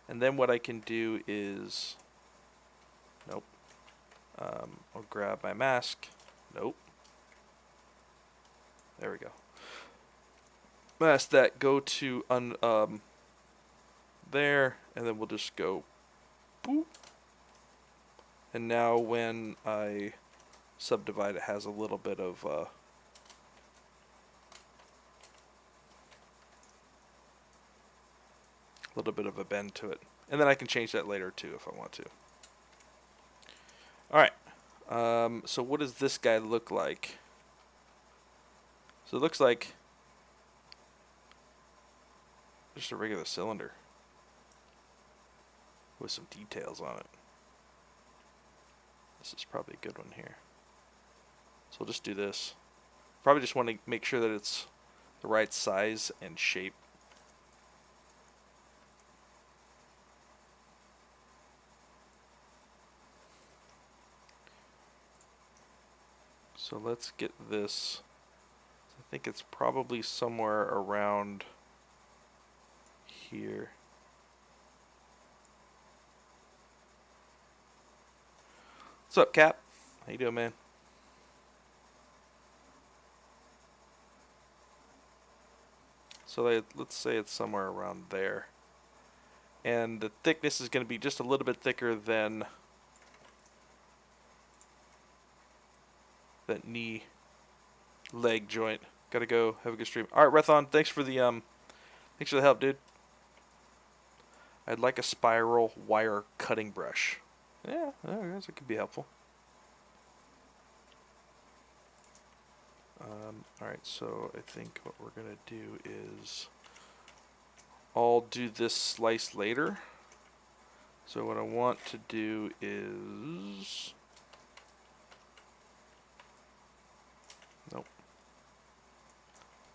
And then what I can do is, nope. I'll grab my mask. Nope. There we go. Mask that, go to there, and then we'll just go boop. And now when I subdivide, it has a little bit of a bend to it. And then I can change that later too if I want to. Alright, so what does this guy look like? So it looks like just a regular cylinder with some details on it. This is probably a good one here. So we'll just do this. Probably just want to make sure that it's the right size and shape. So let's get this. I think it's probably somewhere around here. What's up, Cap? How you doing, man? So let's say it's somewhere around there. And the thickness is going to be just a little bit thicker than that knee leg joint. Gotta go. Have a good stream. Alright, Rethon, thanks for the help, dude. I'd like a spiral wire cutting brush. Yeah, I guess it could be helpful. Alright, so I think what we're gonna do is I'll do this slice later. So what I want to do is, nope,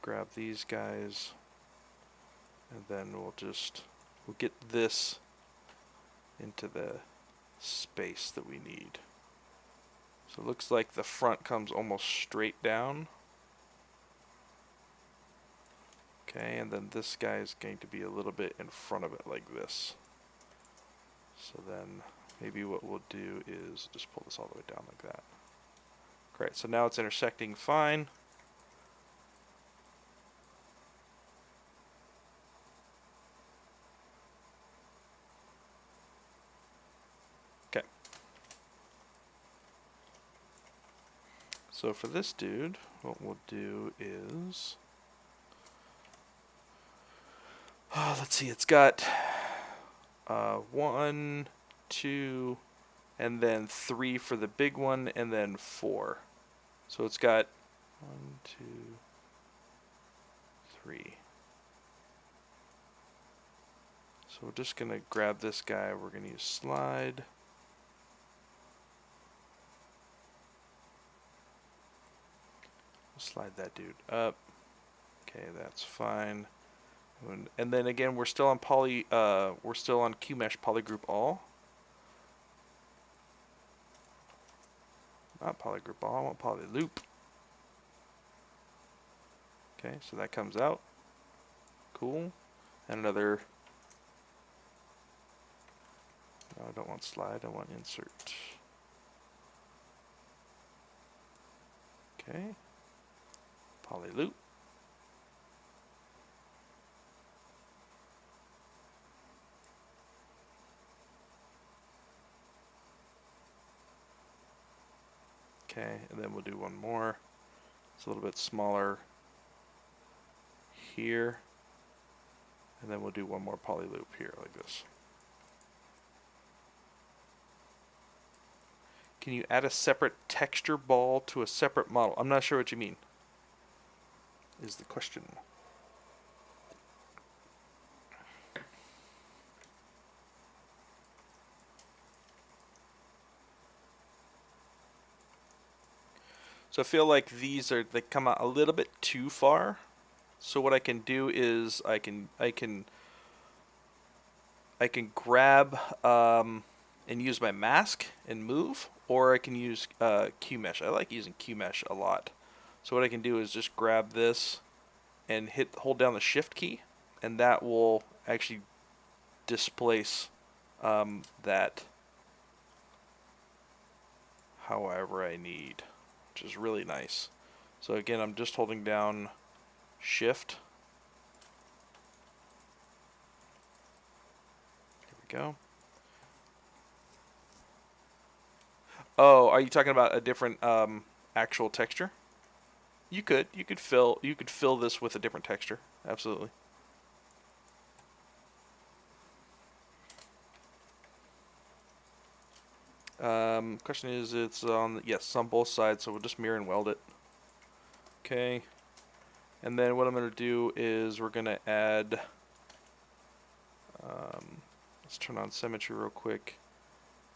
grab these guys, and then we'll get this into the space that we need. So it looks like the front comes almost straight down. Okay, and then this guy is going to be a little bit in front of it like this. So then maybe what we'll do is just pull this all the way down like that. Great, so now it's intersecting fine. So for this dude, what we'll do is, let's see, it's got 1, 2, and then 3 for the big one, and then 4. So it's got 1, 2, 3. So we're just going to grab this guy. We're going to use slide. We'll slide that dude up. Okay, that's fine. And then again, we're still on QMesh polygroup all. Not polygroup all, I want polyloop. Okay, so that comes out. Cool. And another, no, I don't want slide, I want insert. Okay. Polyloop. Okay, and then we'll do one more. It's a little bit smaller here. And then we'll do one more polyloop here like this. Can you add a separate texture ball to a separate model? I'm not sure what you mean, is the question. So I feel like they come out a little bit too far. So what I can do is I can grab and use my mask and move, or I can use QMesh. I like using QMesh a lot. So what I can do is just grab this and hold down the shift key, and that will actually displace that however I need, which is really nice. So again, I'm just holding down shift. There we go. Oh, are you talking about a different actual texture? You could fill this with a different texture. Absolutely. Question is, it's on, yes, on both sides, so we'll just mirror and weld it. Okay. And then what I'm going to do is we're going to add, let's turn on symmetry real quick.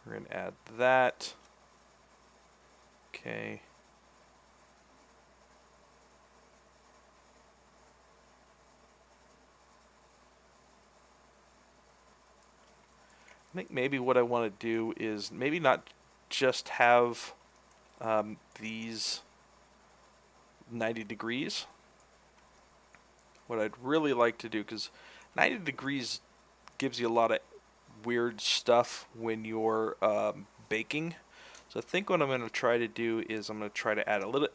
We're going to add that. Okay. I think maybe what I want to do is maybe not just have these 90 degrees. What I'd really like to do, because 90 degrees gives you a lot of weird stuff when you're baking. So I think what I'm going to try to do is I'm going to try to add a little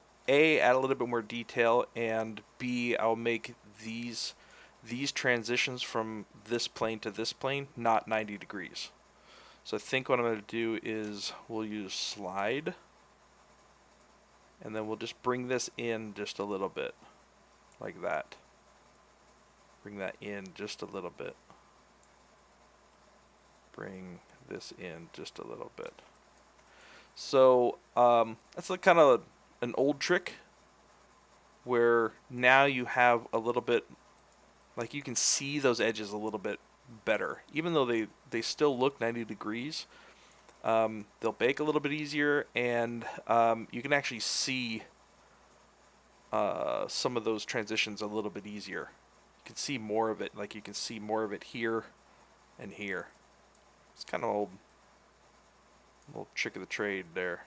bit more detail, and B, I'll make these transitions from this plane to this plane not 90 degrees. So I think what I'm going to do is we'll use slide, and then we'll just bring this in just a little bit, like that. Bring that in just a little bit. Bring this in just a little bit. So that's like kind of an old trick where now you have a little bit, like you can see those edges a little bit better. Even though they still look 90 degrees, they'll bake a little bit easier, and you can actually see some of those transitions a little bit easier. You can see more of it, like you can see more of it here and here. It's kind of old little trick of the trade there.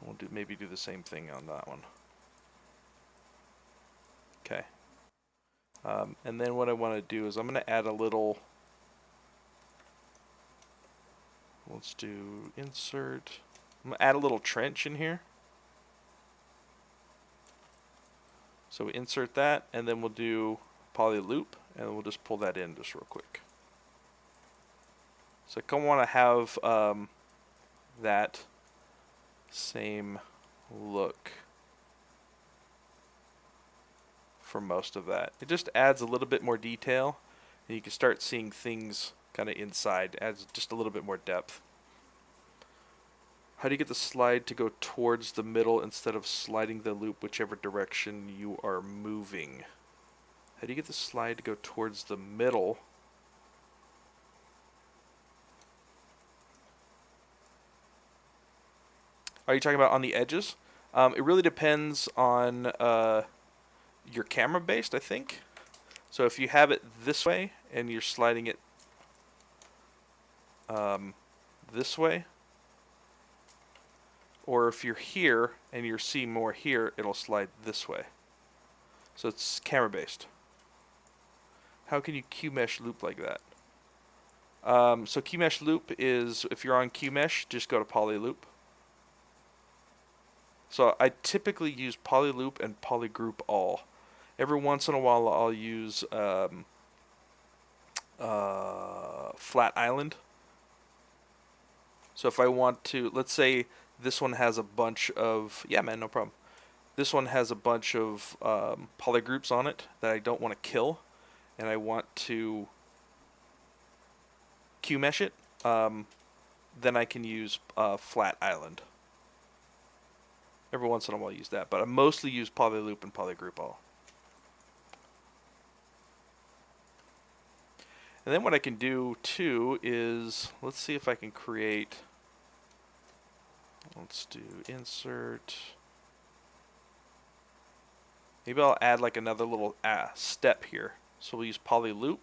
We'll maybe do the same thing on that one. Okay. And then what I want to do is I'm going to add a little, let's do insert. I'm going to add a little trench in here. So we insert that, and then we'll do poly loop, and we'll just pull that in just real quick. So I kind of want to have that same look for most of that. It just adds a little bit more detail, and you can start seeing things kind of inside. Adds just a little bit more depth. How do you get the slide to go towards the middle instead of sliding the loop whichever direction you are moving? How do you get the slide to go towards the middle? Are you talking about on the edges? It really depends on your camera based, I think. So if you have it this way and you're sliding it this way, or if you're here and you're seeing more here, it'll slide this way. So it's camera based. How can you QMesh loop like that? So QMesh loop is, if you're on QMesh, just go to polyloop. So I typically use polyloop and polygroup all. Every once in a while I'll use flat island. So if I want to, let's say this one has a bunch of, yeah man, no problem. This one has a bunch of polygroups on it that I don't want to kill, and I want to QMesh it, then I can use flat island. Every once in a while I use that, but I mostly use polyloop and polygroup all. And then what I can do too is, let's see if I can create, let's do insert. Maybe I'll add like another little step here. So we'll use polyloop.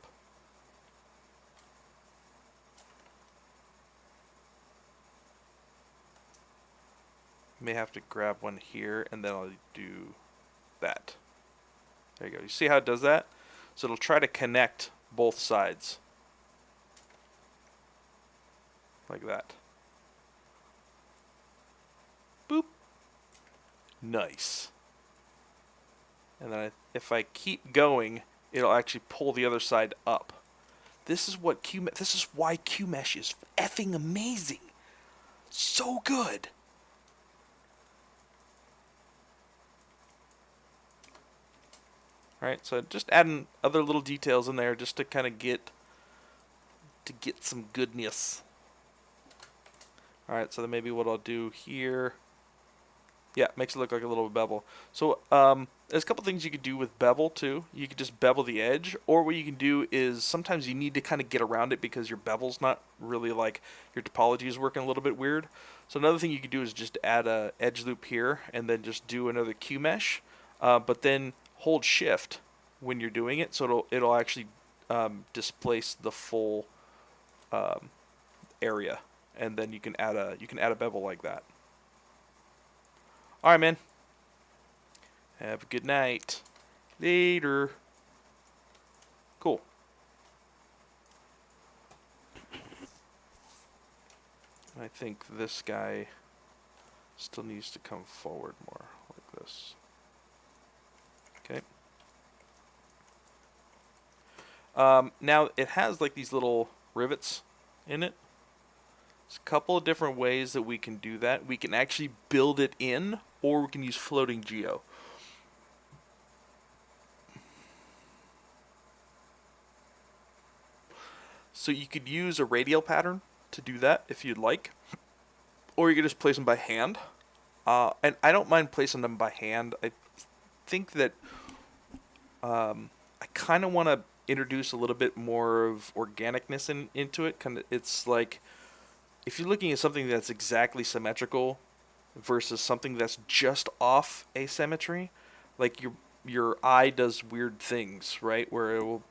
May have to grab one here, and then I'll do that. There you go. You see how it does that? So it'll try to connect both sides. Like that. Boop. Nice. And then if I keep going, it'll actually pull the other side up. This is what this is why QMesh is effing amazing. So good. Alright, so just adding other little details in there just to kind of get some goodness. Alright, so then maybe what I'll do here, yeah, makes it look like a little bevel. So there's a couple things you could do with bevel too. You could just bevel the edge, or what you can do is sometimes you need to kind of get around it because your bevel's not really, like, your topology is working a little bit weird. So another thing you could do is just add a edge loop here and then just do another QMesh, but then hold shift when you're doing it, so it'll actually displace the full area, and then you can add a bevel like that. All right, man. Have a good night. Later. Cool. I think this guy still needs to come forward more, like this. Okay. Now it has like these little rivets in it. There's a couple of different ways that we can do that. We can actually build it in, or we can use floating geo. So you could use a radial pattern to do that if you'd like, or you could just place them by hand. And I don't mind placing them by hand. I think that I kind of want to introduce a little bit more of organicness into it. It's like if you're looking at something that's exactly symmetrical versus something that's just off asymmetry, like your eye does weird things, right? Where it will,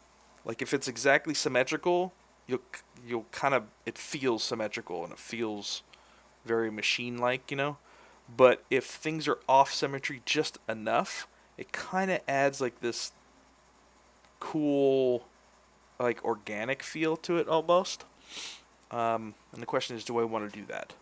like, if it's exactly symmetrical, you'll kind of, it feels symmetrical and it feels very machine-like, you know. But if things are off symmetry just enough, it kind of adds like this cool, like, organic feel to it almost. And the question is, do I want to do that?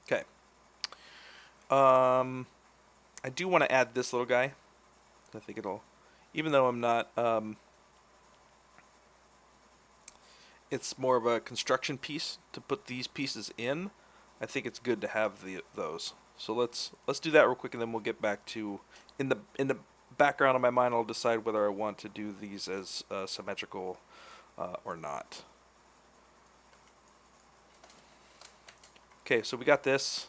Okay. I do want to add this little guy. I think it'll, even though I'm not, it's more of a construction piece to put these pieces in. I think it's good to have those. So let's do that real quick, and then we'll get back to in the background of my mind. I'll decide whether I want to do these as symmetrical or not. Okay, so we got this.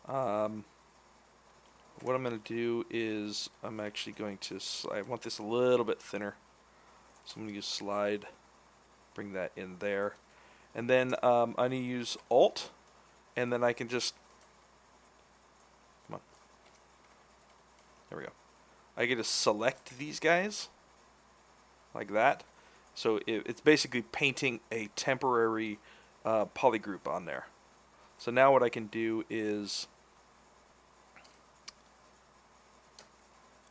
What I'm going to do is I'm actually going to I want this a little bit thinner, so I'm going to use slide, bring that in there, and then I'm going to use Alt, and then I can just, come on, there we go. I get to select these guys like that. So it's basically painting a temporary polygroup on there. So now what I can do is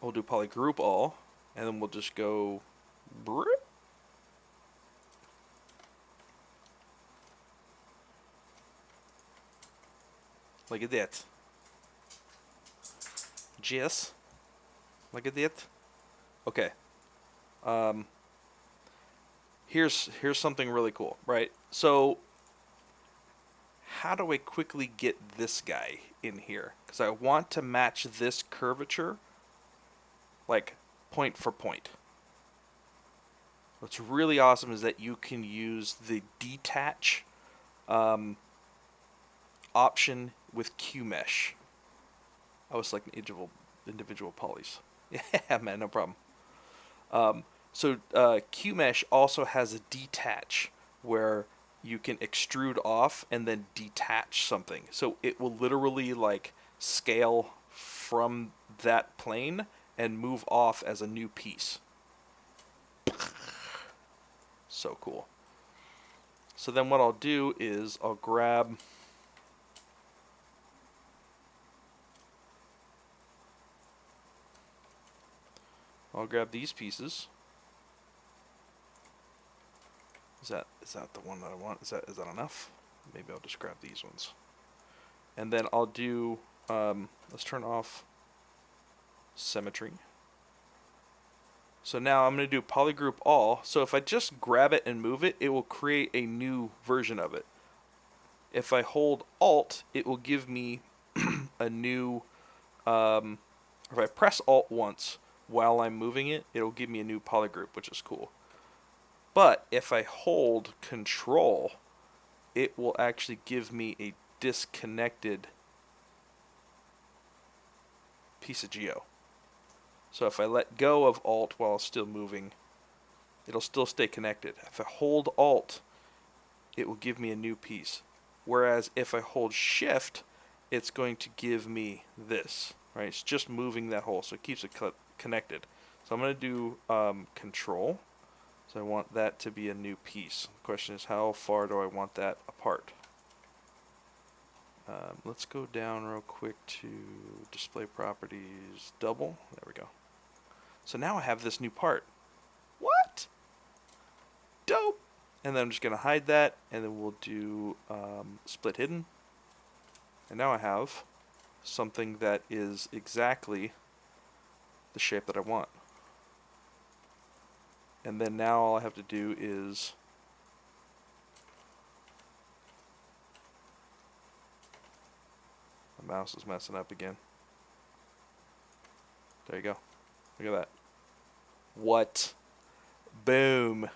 we'll do polygroup all, and then we'll just go like at that. Just like at that. Okay. Here's something really cool, right? So how do I quickly get this guy in here? Because I want to match this curvature like point for point. What's really awesome is that you can use the detach option with QMesh. I was like individual polys. Yeah, man, no problem. So QMesh also has a detach where you can extrude off and then detach something. So it will literally like scale from that plane and move off as a new piece. So cool. So then what I'll do is I'll grab these pieces. Is that the one that I want? Is that enough? Maybe I'll just grab these ones. And then I'll do let's turn off symmetry. So now I'm going to do polygroup all. So if I just grab it and move it, it will create a new version of it. If I hold Alt, it will give me a new, if I press Alt once while I'm moving it, it'll give me a new polygroup, which is cool. But if I hold Control, it will actually give me a disconnected piece of geo. So if I let go of Alt while still moving, it'll still stay connected. If I hold Alt, it will give me a new piece. Whereas if I hold Shift, it's going to give me this. Right? It's just moving that hole, so it keeps it connected. So I'm going to do Control. So I want that to be a new piece. The question is, how far do I want that apart? Let's go down real quick to display properties, double. There we go. So now I have this new part. What? Dope. And then I'm just going to hide that, and then we'll do split hidden. And now I have something that is exactly the shape that I want. And then now all I have to do is my mouse is messing up again. There you go. Look at that. What? Boom.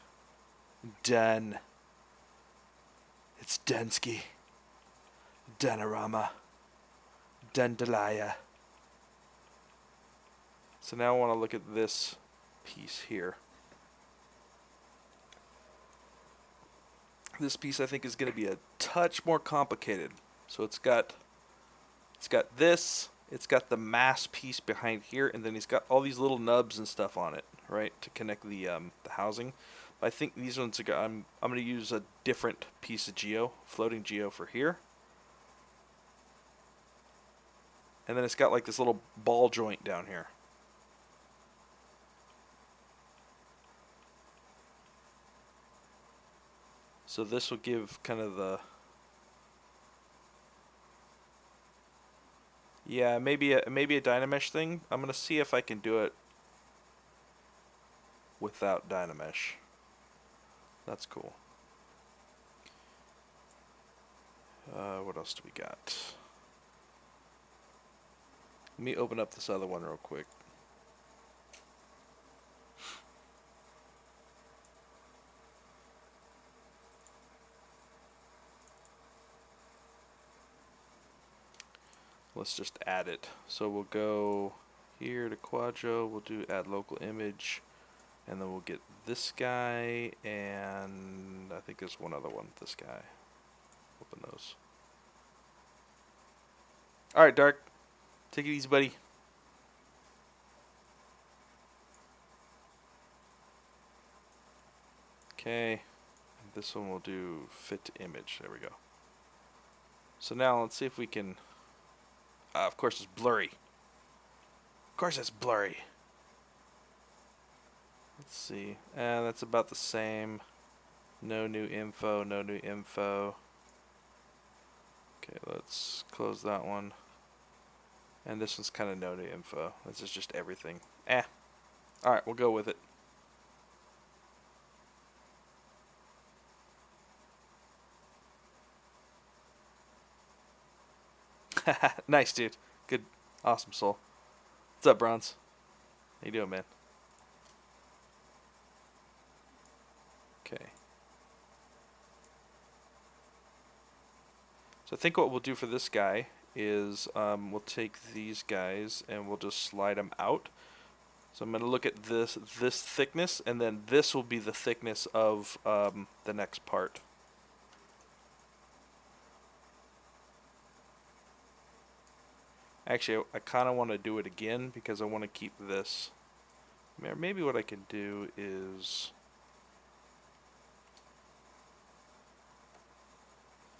Done. It's Dunsky. Dunarama. Dundalaya. So now I want to look at this piece here. This piece I think is going to be a touch more complicated. So it's got this, it's got the mass piece behind here, and then it's got all these little nubs and stuff on it, right, to connect the housing. But I think these ones are I'm going to use a different piece of geo, floating geo for here. And then it's got like this little ball joint down here. So this will give kind of the Yeah, maybe a Dynamesh thing. I'm gonna see if I can do it without Dynamesh. That's cool. What else do we got? Let me open up this other one real quick. Let's just add it. So we'll go here to Quadro. We'll do add local image. And then we'll get this guy. And I think there's one other one. This guy. Open those. Alright, Dark. Take it easy, buddy. Okay. This one will do fit to image. There we go. So now let's see if we can... of course it's blurry. Of course it's blurry. Let's see. That's about the same. No new info, no new info. Okay, let's close that one. And this one's kind of no new info. This is just everything. Alright, we'll go with it. Nice, dude. Good. Awesome, soul. What's up, Bronze? How you doing, man? Okay. So I think what we'll do for this guy is we'll take these guys and we'll just slide them out. So I'm going to look at this thickness, and then this will be the thickness of the next part. Actually, I kind of want to do it again because I want to keep this. Maybe what I can do is...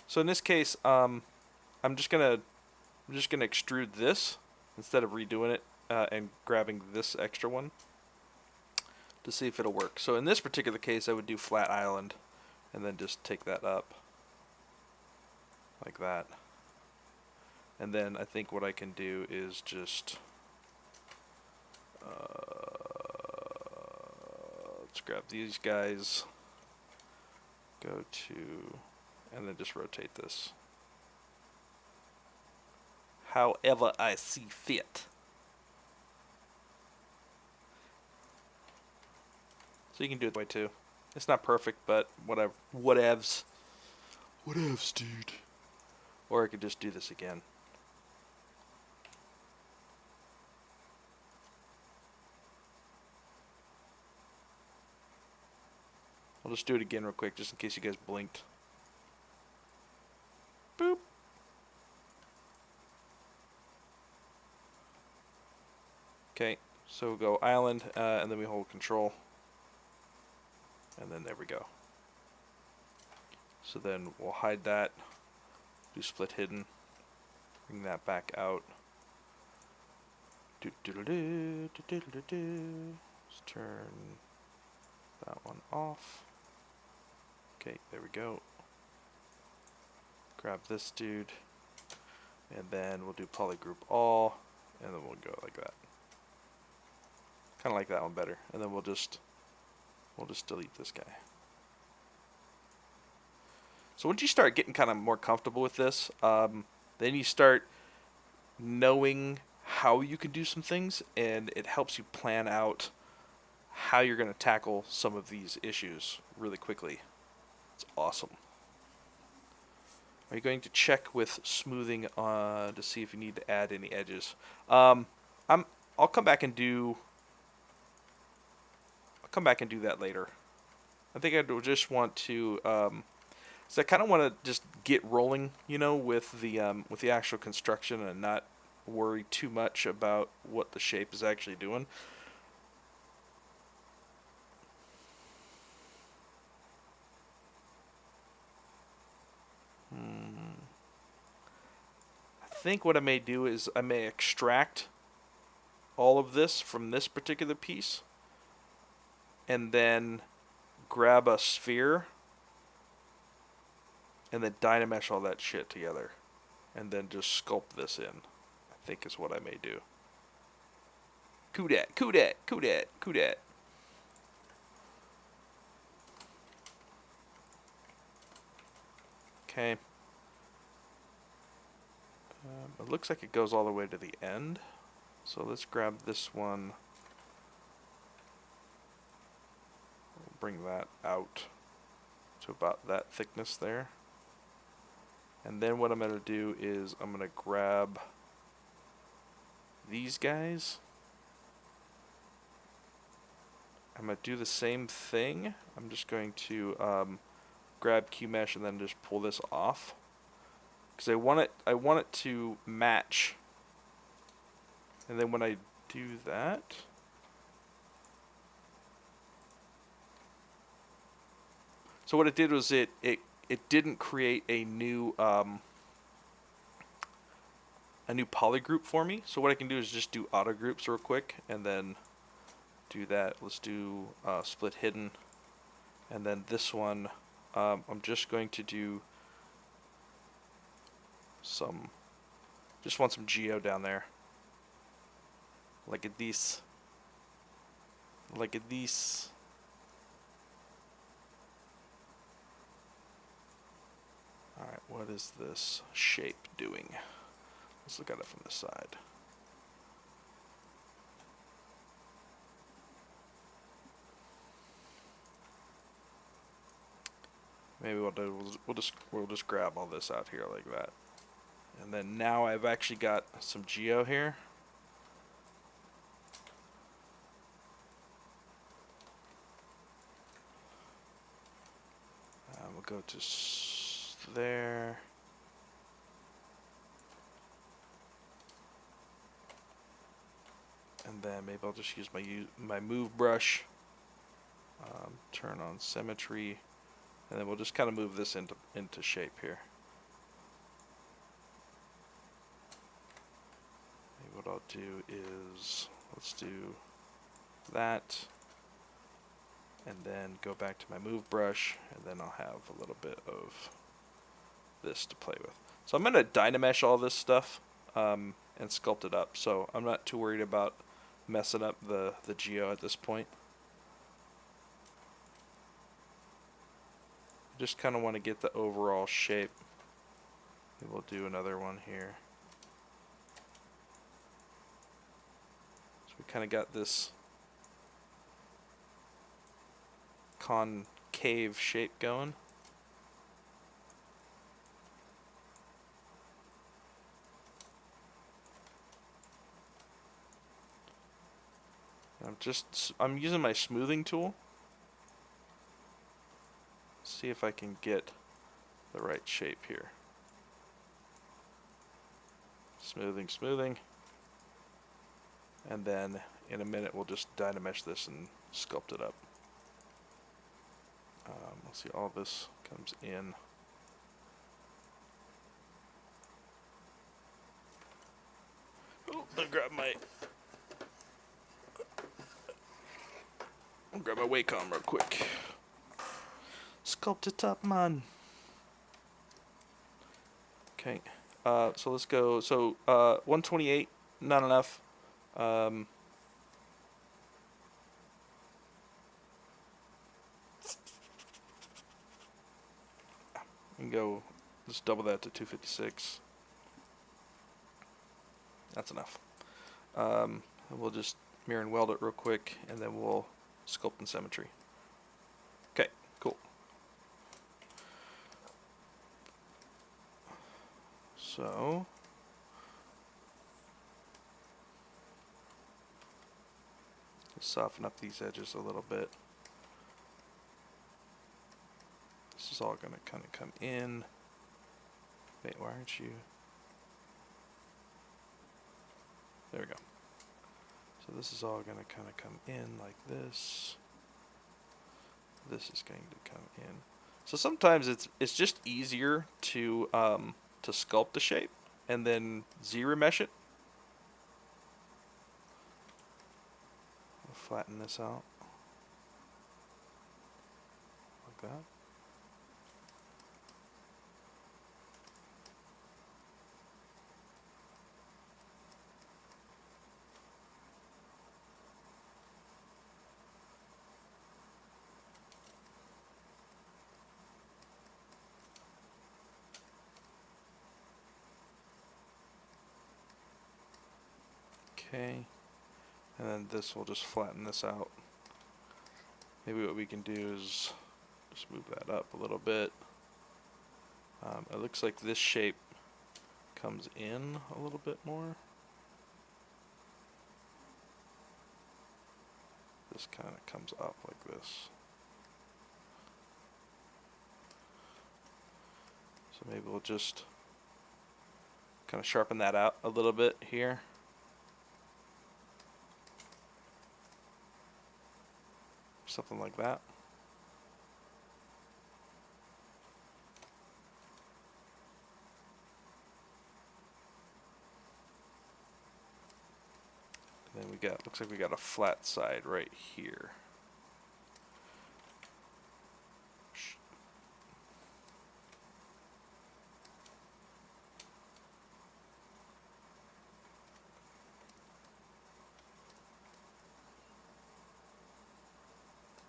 So in this case, I'm just gonna extrude this instead of redoing it and grabbing this extra one to see if it'll work. So in this particular case, I would do flat island and then just take that up like that. And then I think what I can do is just let's grab these guys, go to, and then just rotate this however I see fit. So you can do it that way too. It's not perfect, but whatever. Whatevs. Whatevs, dude. Or I could just do this again. I'll just do it again real quick, just in case you guys blinked. Boop. Okay, so we'll go island, and then we hold control. And then there we go. So then we'll hide that, do split hidden, bring that back out. Let's turn that one off. Okay, there we go. Grab this dude, and then we'll do polygroup all, and then we'll go like that. Kind of like that one better, and then we'll just delete this guy. So once you start getting kind of more comfortable with this, then you start knowing how you can do some things, and it helps you plan out how you're going to tackle some of these issues really quickly. It's awesome. Are you going to check with smoothing to see if you need to add any edges? I'll come back and do. I'll come back and do that later. I think I just want to. So I kind of want to just get rolling, with the actual construction and not worry too much about what the shape is actually doing. I think what I may do is I may extract all of this from this particular piece and then grab a sphere and then Dynamesh all that shit together and then just sculpt this in. I think is what I may do. Coup dat, coup dat, coup dat, coup dat. Okay. It looks like it goes all the way to the end. So let's grab this one. We'll bring that out to about that thickness there. And then what I'm going to do is I'm going to grab these guys. I'm going to do the same thing. I'm just going to grab Q-mesh and then just pull this off. Because I want it to match. And then when I do that, so what it did was it didn't create a new polygroup for me. So what I can do is just do auto groups real quick and then do that. Let's do split hidden, and then this one I'm just going to do just want some geo down there, like at these, Alright, what is this shape doing? Let's look at it from the side. Maybe we'll just grab all this out here like that. And then now I've actually got some geo here. We'll go to there. And then maybe I'll just use my move brush. Turn on symmetry. And then we'll just kind of move this into shape here. Maybe what I'll do is, let's do that. And then go back to my move brush, and then I'll have a little bit of this to play with. So I'm going to Dynamesh all this stuff and sculpt it up. So I'm not too worried about messing up the geo at this point. Just kind of want to get the overall shape. Maybe we'll do another one here. So we kind of got this concave shape going. I'm using my smoothing tool. See if I can get the right shape here. Smoothing. And then in a minute we'll just Dynamesh this and sculpt it up. We'll see all this comes in. Oh, I'll grab my Wacom real quick. Sculpt it up, man. Okay, so let's go. So 128, not enough. We can go. Let's double that to 256. That's enough. We'll just mirror and weld it real quick, and then we'll sculpt in symmetry. Okay, cool. So let's soften up these edges a little bit. This is all going to kind of come in. Wait, why aren't you? There we go. So this is all going to kind of come in like this. This is going to come in. So sometimes it's just easier to sculpt the shape and then ZRemesh it. I'll flatten this out like that. Okay. And then this will just flatten this out. Maybe what we can do is just move that up a little bit. It looks like this shape comes in a little bit more. This kind of comes up like this. So maybe we'll just kind of sharpen that out a little bit here. Something like that. And then we got, looks like we got a flat side right here.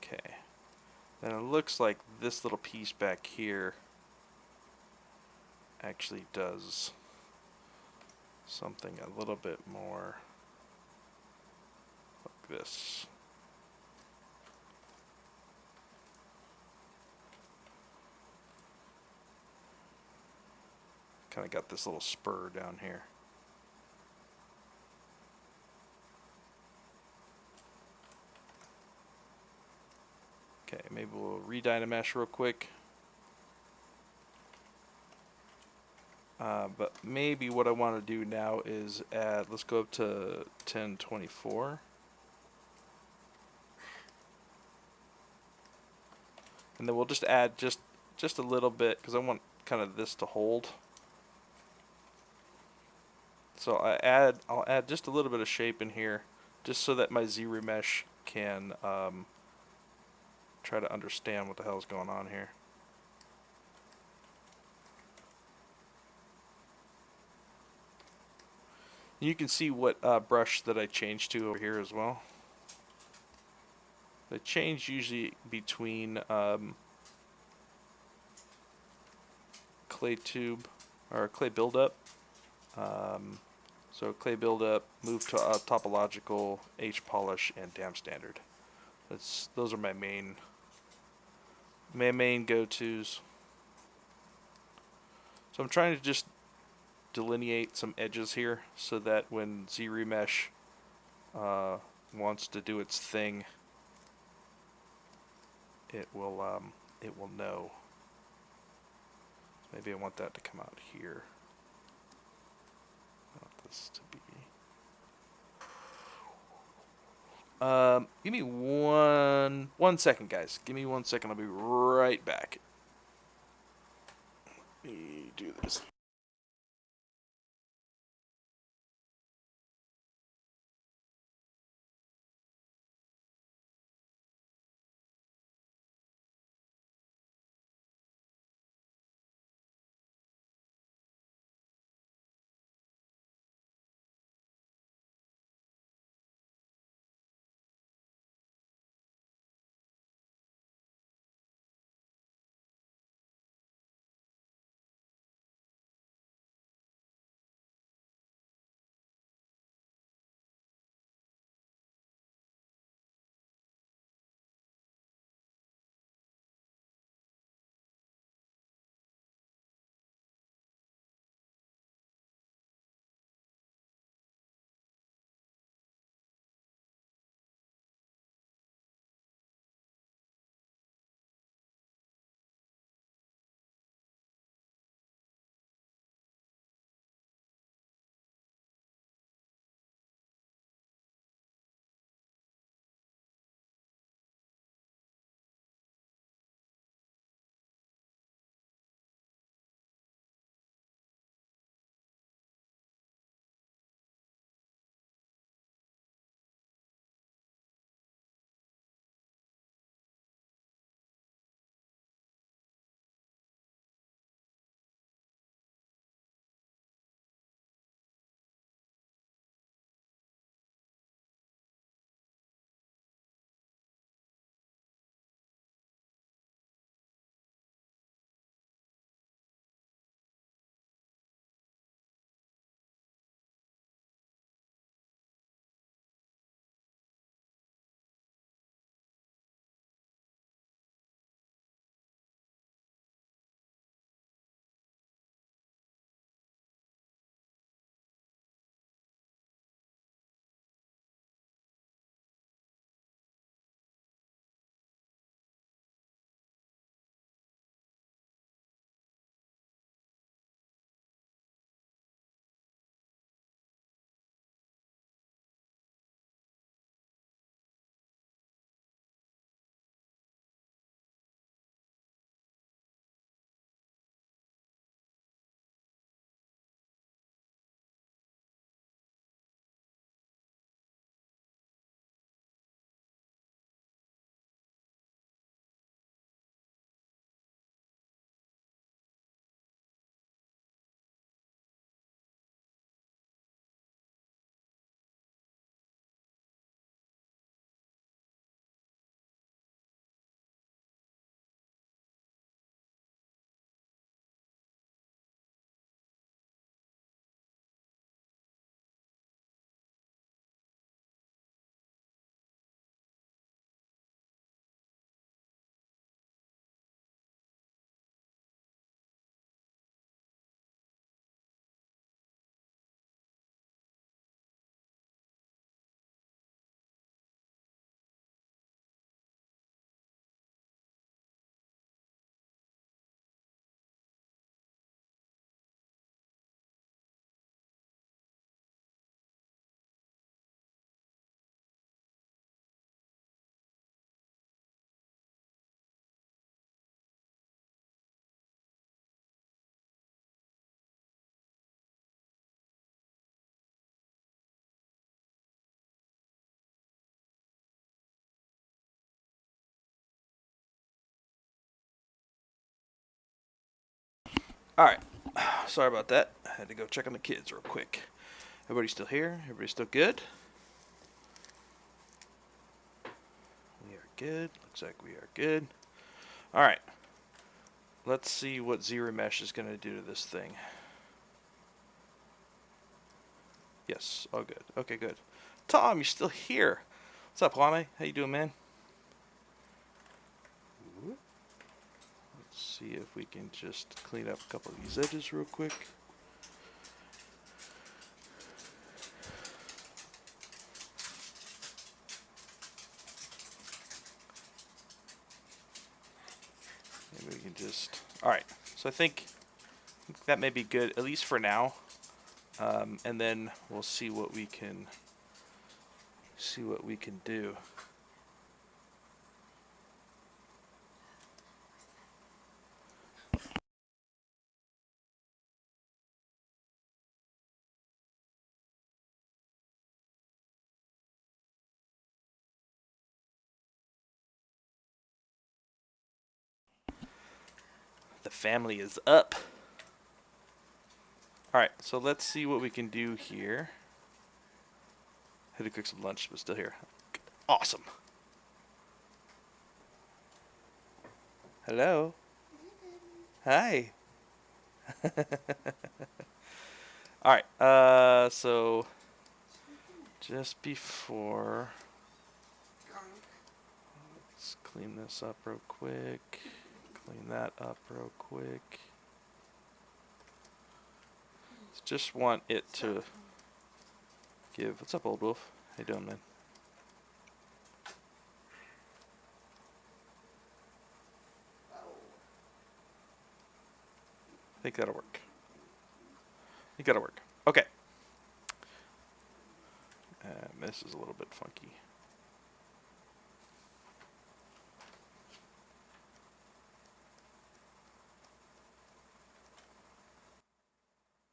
Okay. Then it looks like this little piece back here actually does something a little bit more like this. Kind of got this little spur down here. Okay, maybe we'll re-Dynamesh real quick. But maybe what I want to do now is add, let's go up to 1024. And then we'll just add just a little bit, because I want kind of this to hold. So I'll add just a little bit of shape in here, just so that my ZRemesh can try to understand what the hell is going on here. You can see what brush that I changed to over here as well. The change usually between clay tube or clay buildup. So clay buildup, move to topological, H polish, and damp standard. Those are my main go-tos. So I'm trying to just delineate some edges here so that when ZRemesh wants to do its thing, it will know. Maybe I want that to come out here. I want this to be. Give me one second, guys. Give me 1 second. I'll be right back. Let me do this. Alright, sorry about that. I had to go check on the kids real quick. Everybody still here? Everybody still good? We are good. Looks like we are good. Alright, let's see what ZRemesher is going to do to this thing. Yes, all good. Okay, good. Tom, you're still here. What's up, Kwame? How you doing, man? Let's see if we can just clean up a couple of these edges real quick. Maybe we can just... Alright, so I think that may be good, at least for now. And then we'll see what we can do. The family is up. Alright, so let's see what we can do here. Had to cook some lunch, but still here. Awesome. Hello. Hi. Alright, so just before, let's clean this up real quick. Clean that up real quick. Just want it to give... What's up, old wolf? How you doing, man? I think that'll work. I think that'll work. Okay. This is a little bit funky.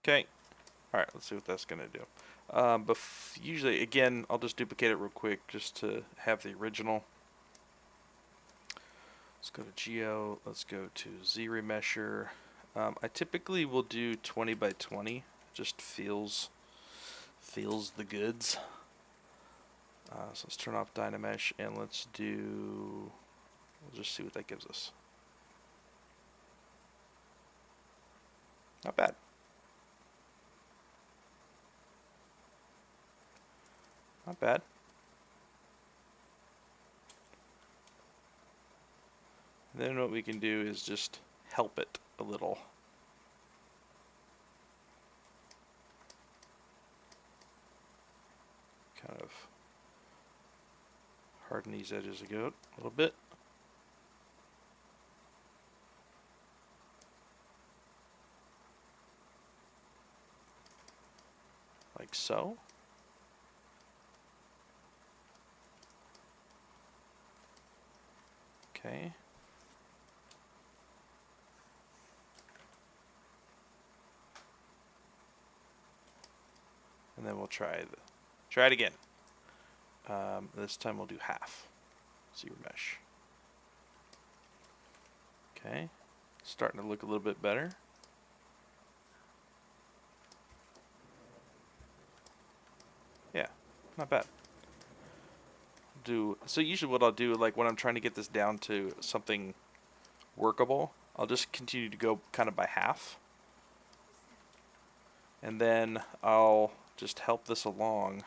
Okay. Alright, let's see what that's going to do. But usually, again, I'll just duplicate it real quick just to have the original. Let's go to Geo. Let's go to ZRemesher. I typically will do 20 by 20. Just feels the goods. So let's turn off Dynamesh and let's do... We'll just see what that gives us. Not bad. Not bad. And then what we can do is just help it a little. Kind of harden these edges a little bit. Like so. Okay. And then we'll try it again. This time we'll do half. ZRemesh. Okay. Starting to look a little bit better. Yeah, not bad. So usually what I'll do, like when I'm trying to get this down to something workable, I'll just continue to go kind of by half. And then I'll just help this along.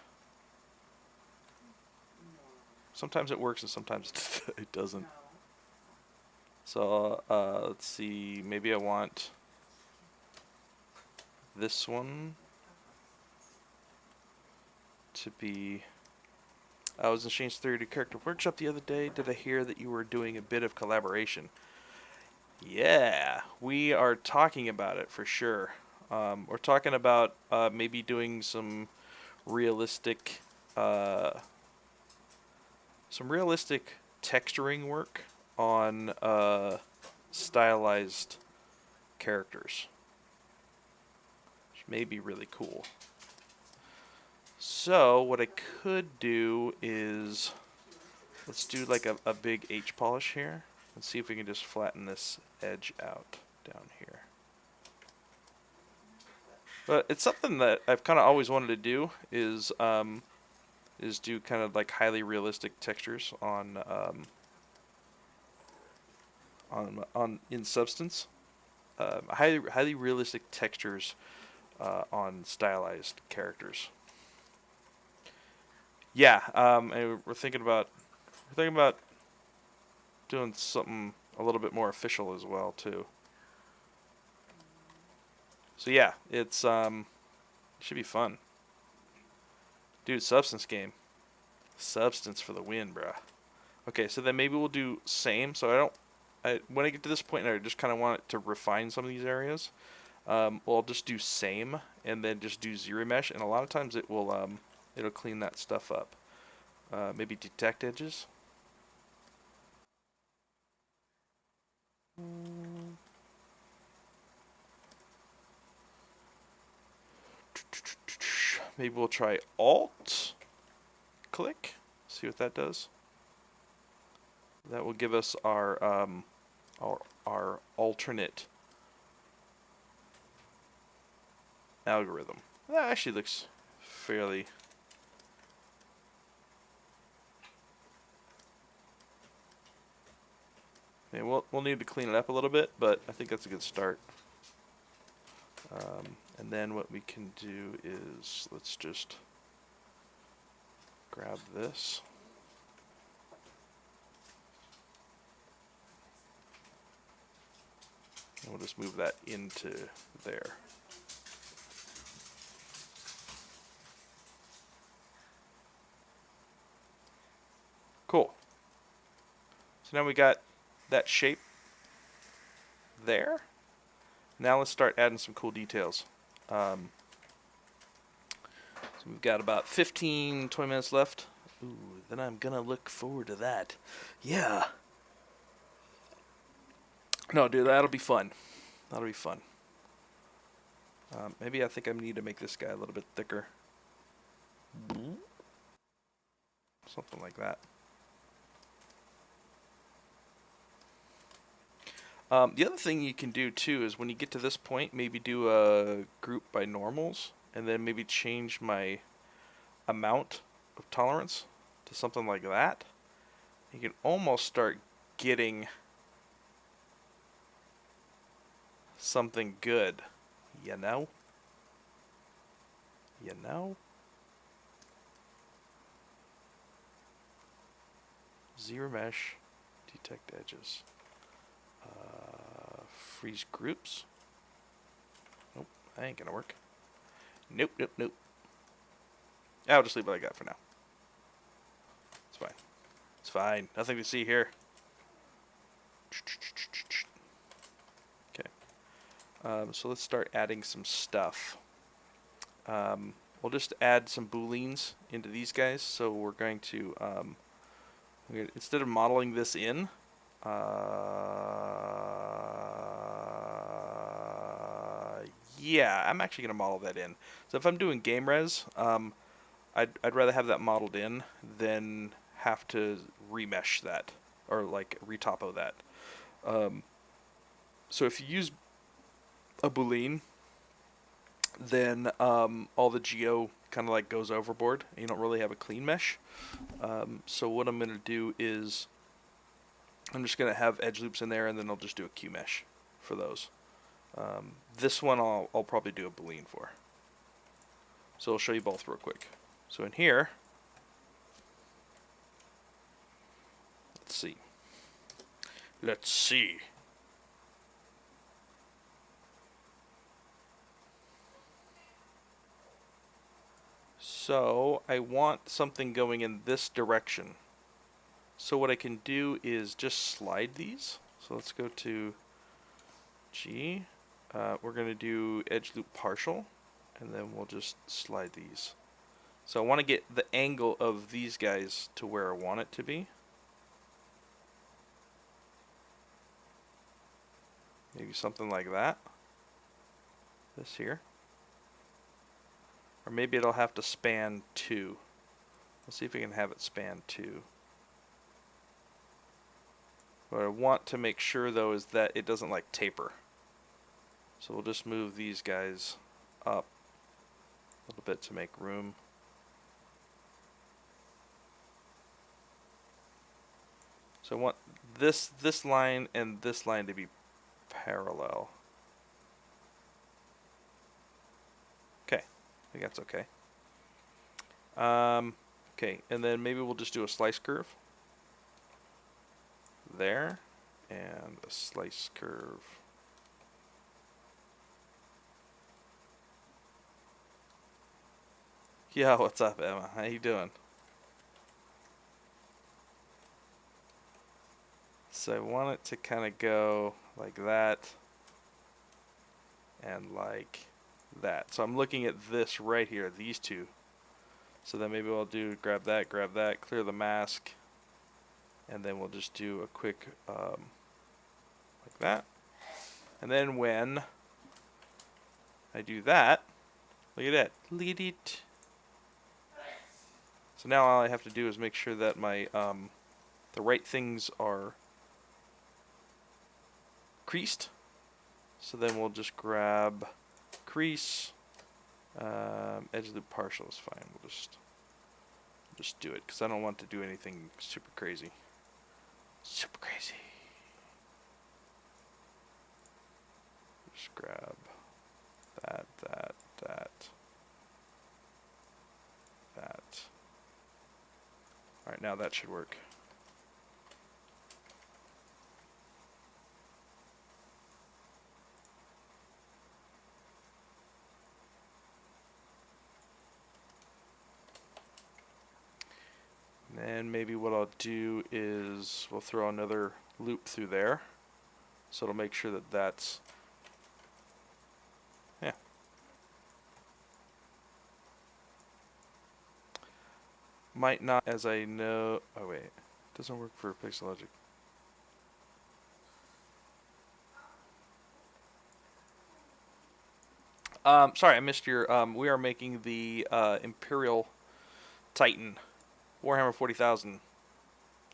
Sometimes it works and sometimes it doesn't. So let's see, maybe I want this one to be... I was in Shane's 3D Character Workshop the other day. Did I hear that you were doing a bit of collaboration? Yeah, we are talking about it for sure. We're talking about maybe doing some realistic texturing work on stylized characters, which may be really cool. So what I could do is, let's do like a big H polish here. Let's see if we can just flatten this edge out down here. But it's something that I've kind of always wanted to do is do kind of like highly realistic textures on in substance. Highly realistic textures on stylized characters. Yeah, and we're thinking about doing something a little bit more official as well too. So yeah, it should be fun, dude. Substance game, substance for the win, bruh. Okay, so then maybe we'll do same. So when I get to this point, and I just kind of want it to refine some of these areas. Well, I'll just do same, and then just do ZRemesher, and a lot of times it'll clean that stuff up. Maybe detect edges. Maybe we'll try Alt click. See what that does. That will give us our alternate algorithm. That actually looks fairly. Yeah, we'll need to clean it up a little bit, but I think that's a good start. And then what we can do is let's just grab this. And we'll just move that into there. Cool. So now we got that shape there. Now let's start adding some cool details. So we've got about 15, 20 minutes left. Ooh, then I'm gonna look forward to that. Yeah. No, dude, that'll be fun. That'll be fun. Maybe I think I need to make this guy a little bit thicker. Something like that. The other thing you can do too is when you get to this point, maybe do a group by normals, and then maybe change my amount of tolerance to something like that. You can almost start getting something good, you know? You know? ZRemesh, detect edges. Freeze groups. Nope, that ain't gonna work. Nope, nope, nope. I'll just leave what I got for now. It's fine. It's fine. Nothing to see here. Okay. So let's start adding some stuff. We'll just add some booleans into these guys. So we're going to, instead of modeling this in, yeah, I'm actually going to model that in. So if I'm doing game res, I'd rather have that modeled in than have to remesh that or like retopo that. So if you use a boolean, then all the geo kind of like goes overboard. And you don't really have a clean mesh. So what I'm going to do is I'm just going to have edge loops in there, and then I'll just do a Q mesh for those. This one I'll probably do a boolean for. So I'll show you both real quick. So in here, let's see. Let's see. So I want something going in this direction. So what I can do is just slide these. So let's go to G. We're going to do edge loop partial, and then we'll just slide these. So I want to get the angle of these guys to where I want it to be. Maybe something like that. This here. Or maybe it'll have to span 2. Let's see if we can have it span 2. What I want to make sure though is that it doesn't like taper. So we'll just move these guys up little bit to make room. So I want this line and this line to be parallel. Okay, I think that's okay. Okay, and then maybe we'll just do a slice curve there, and a slice curve. Yeah, what's up, Emma? How you doing? So I want it to kind of go like that and like that. So I'm looking at this right here, these two. So then maybe I'll do grab that, clear the mask, and then we'll just do a quick like that. And then when I do that, look at that, lead it. So now all I have to do is make sure that my the right things are creased. So then we'll just grab crease, edge loop partial is fine. We'll just do it because I don't want to do anything super crazy. Super crazy. Just grab that. Alright, now that should work. And maybe what I'll do is we'll throw another loop through there. So it'll make sure that that's, yeah. Might not, as I know, oh wait, it doesn't work for Pixelogic. Sorry, I missed your, we are making the Imperial Titan, Warhammer 40,000,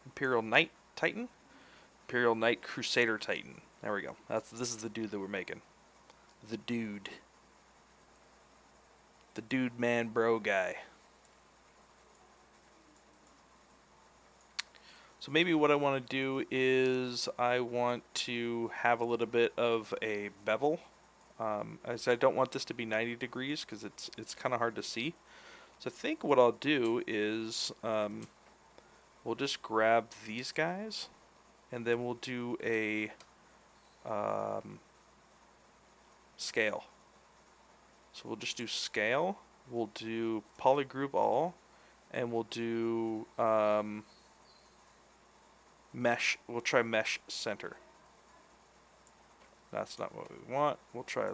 Imperial Knight Titan? Imperial Knight Crusader Titan. There we go. This is the dude that we're making. The dude. The dude man bro guy. So maybe what I want to do is I want to have a little bit of a bevel. As I don't want this to be 90 degrees because it's kind of hard to see. So I think what I'll do is we'll just grab these guys and then we'll do a scale. So we'll just do scale, we'll do polygroup all, and we'll do mesh. We'll try mesh center. That's not what we want. We'll try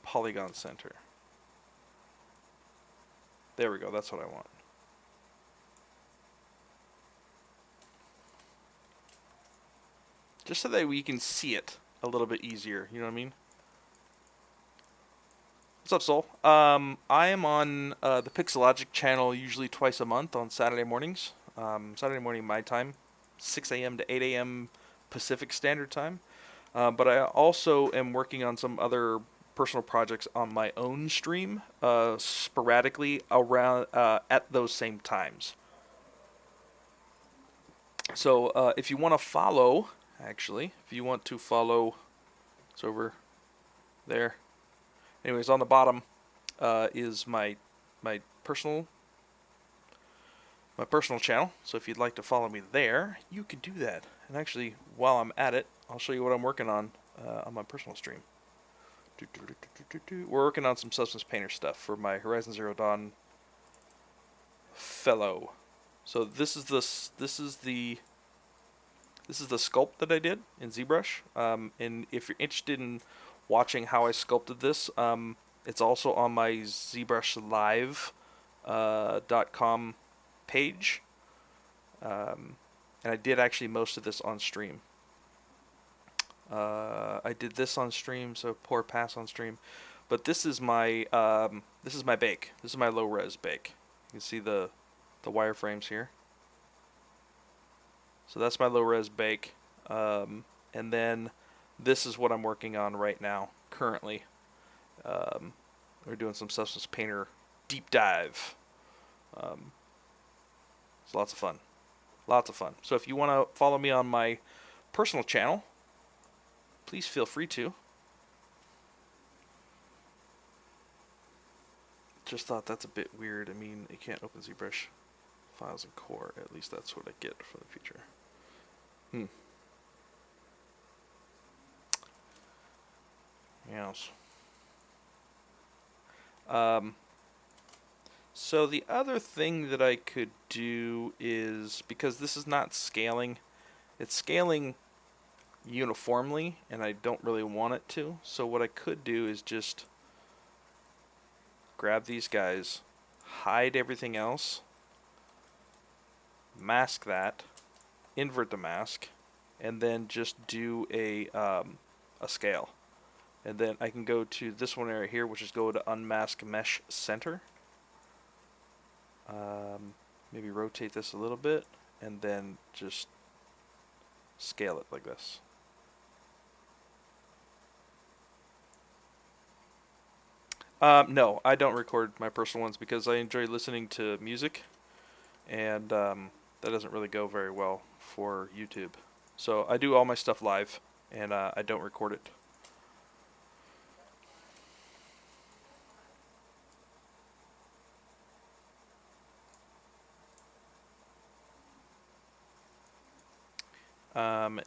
polygon center. There we go, that's what I want. Just so that we can see it a little bit easier, you know what I mean? What's up, Soul? I am on the Pixelogic channel usually twice a month on Saturday mornings. Saturday morning my time, 6 a.m. to 8 a.m. Pacific Standard Time. But I also am working on some other personal projects on my own stream sporadically around at those same times. So if you want to follow, actually, if you want to follow, it's over there. Anyways, on the bottom is my personal channel. So if you'd like to follow me there, you can do that. And actually, while I'm at it, I'll show you what I'm working on my personal stream. We're working on some Substance Painter stuff for my Horizon Zero Dawn fellow. So this is the sculpt that I did in ZBrush. And if you're interested in watching how I sculpted this, it's also on my ZBrushLive.com page. And I did actually most of this on stream. I did this on stream, so poor pass on stream. But this is my bake. This is my low res bake. You can see the wireframes here. So that's my low res bake. And then this is what I'm working on right now, currently. We're doing some Substance Painter deep dive. It's lots of fun. Lots of fun. So if you want to follow me on my personal channel, please feel free to. Just thought that's a bit weird. I mean, you can't open ZBrush files in core. At least that's what I get for the future. Yes. So the other thing that I could do is, because this is not scaling, it's scaling uniformly, and I don't really want it to. So what I could do is just grab these guys, hide everything else, mask that, invert the mask, and then just do a scale. And then I can go to this one area here, which is go to unmask mesh center. Maybe rotate this a little bit, and then just scale it like this. No, I don't record my personal ones because I enjoy listening to music, and that doesn't really go very well for YouTube. So I do all my stuff live, and I don't record it.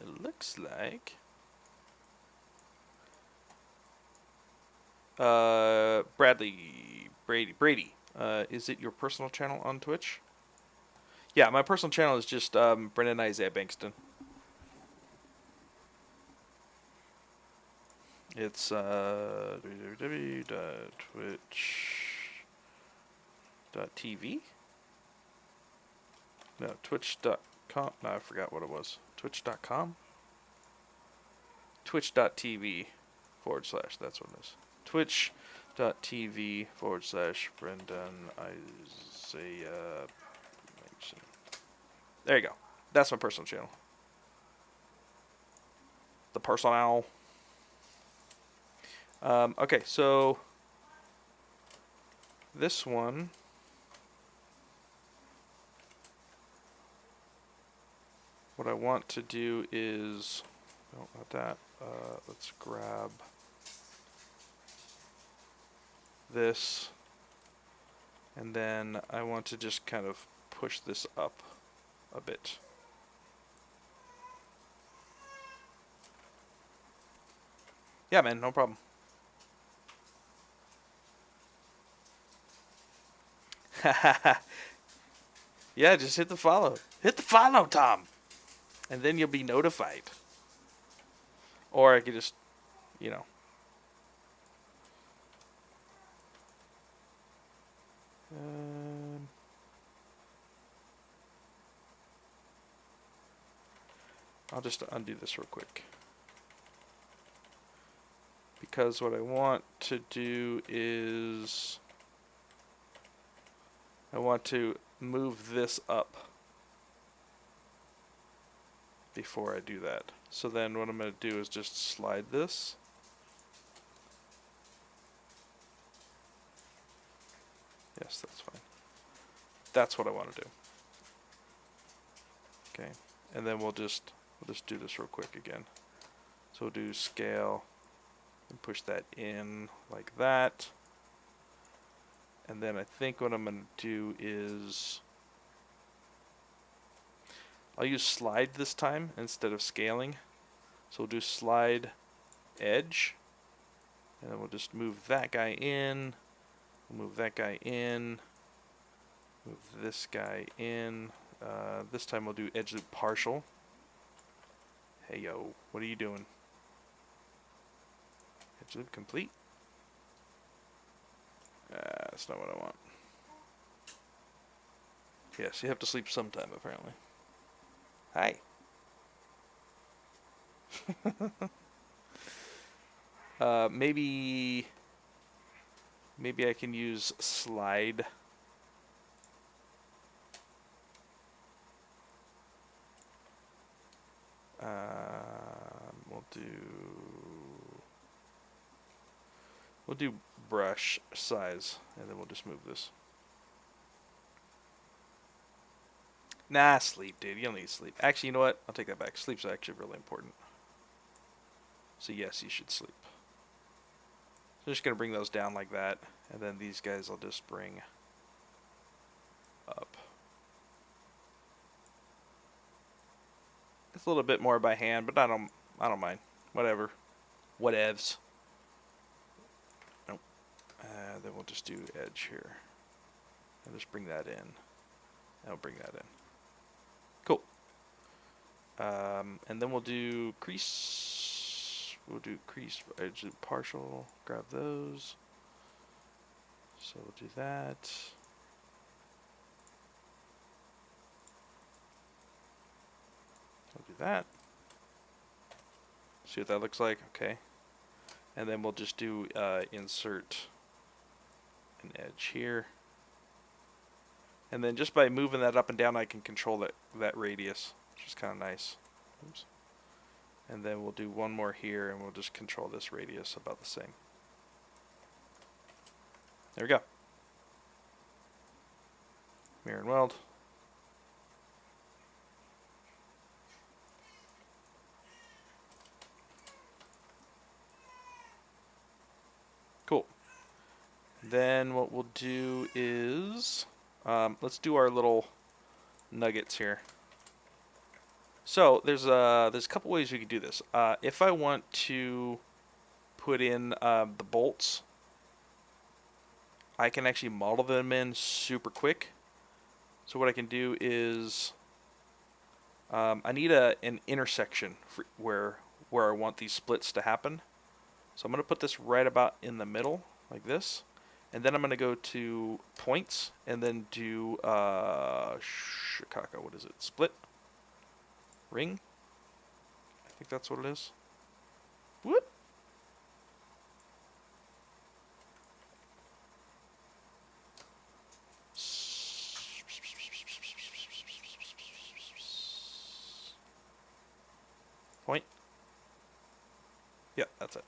It looks like Brady. Is it your personal channel on Twitch? Yeah, my personal channel is just Brendon Isaiah Bengtson. It's www.twitch.tv. No, twitch.com. No, I forgot what it was. Twitch.com. Twitch.tv / that's what it is. Twitch.tv / Brendon Isaiah. There you go. That's my personal channel. The personnel. Okay, so this one. What I want to do is, no, not that. Let's grab this, and then I want to just kind of push this up a bit. Yeah, man, no problem. Yeah, just hit the follow. Hit the follow, Tom, and then you'll be notified. Or I could just, you know. I'll just undo this real quick. Because what I want to do is I want to move this up before I do that. So then what I'm going to do is just slide this. Yes, that's fine. That's what I want to do. Okay, and then we'll just do this real quick again. So we'll do scale and push that in like that. And then I think what I'm going to do is I'll use slide this time instead of scaling. So we'll do slide edge, and then we'll just move that guy in, we'll move that guy in, move this guy in. This time we'll do edge loop partial. Hey yo, what are you doing? Edge loop complete. That's not what I want. Yes, you have to sleep sometime apparently. Hi. Maybe I can use slide. We'll do We'll do brush size, and then we'll just move this. Nah, sleep, dude. You don't need sleep. Actually, you know what? I'll take that back. Sleep's actually really important. So yes, you should sleep. So just going to bring those down like that, and then these guys I'll just bring up. It's a little bit more by hand, but I don't mind. Whatever. Whatevs. Nope. Then we'll just do edge here. And just bring that in. And I'll bring that in. Cool. And then we'll do crease. We'll do crease, edge, partial. Grab those. So we'll do that. I'll do that. See what that looks like? Okay. And then we'll just do insert an edge here. And then just by moving that up and down, I can control that radius, which is kind of nice. Oops. And then we'll do one more here, and we'll just control this radius about the same. There we go. Mirror and weld. Cool. Then what we'll do is, let's do our little nuggets here. So there's a couple ways we could do this. If I want to put in the bolts, I can actually model them in super quick. So what I can do is, I need an intersection for where I want these splits to happen. So I'm going to put this right about in the middle, like this. And then I'm going to go to points, and then do, Chicago, what is it? Split? Ring? I think that's what it is. Whoop! Point? Yeah, that's it.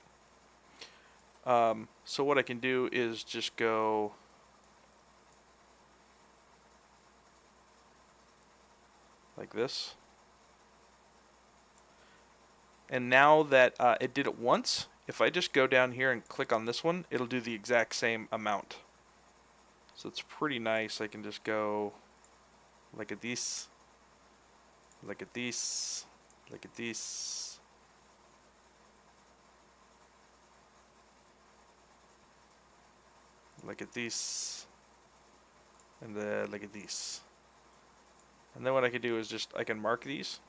So what I can do is just go like this. And now that it did it once, if I just go down here and click on this one, it'll do the exact same amount. So it's pretty nice. I can just go look at this, look at this, look at this. Look at this, and then look at these. And then what I can do is just, I can mark these.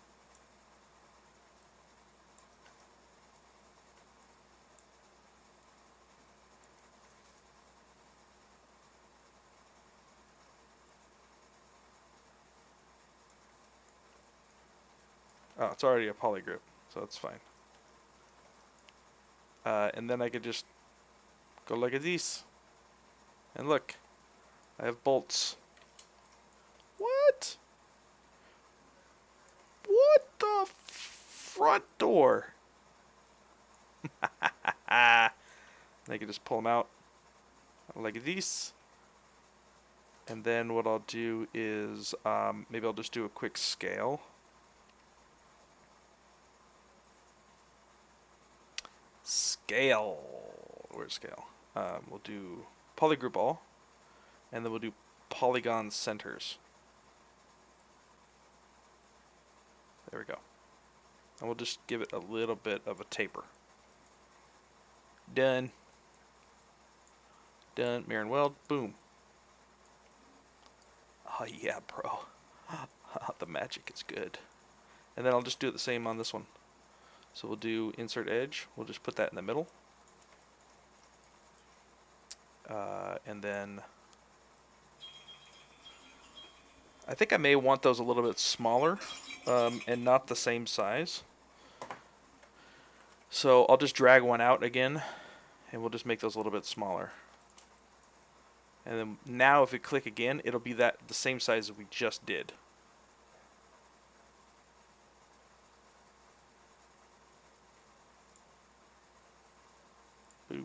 Oh, it's already a poly grip, so that's fine. And then I could just go look at these. And look, I have bolts. What? What the front door? I can just pull them out like these. And then what I'll do is, maybe I'll just do a quick scale. Scale. Where's scale? We'll do polygroup all, and then we'll do polygon centers. There we go. And we'll just give it a little bit of a taper. Done. Done. Mirror and weld. Boom. Oh yeah, bro. The magic is good. And then I'll just do it the same on this one. So we'll do insert edge. We'll just put that in the middle. And then I think I may want those a little bit smaller and not the same size. So I'll just drag one out again, and we'll just make those a little bit smaller. And then now if we click again, it'll be the same size that we just did. Boop.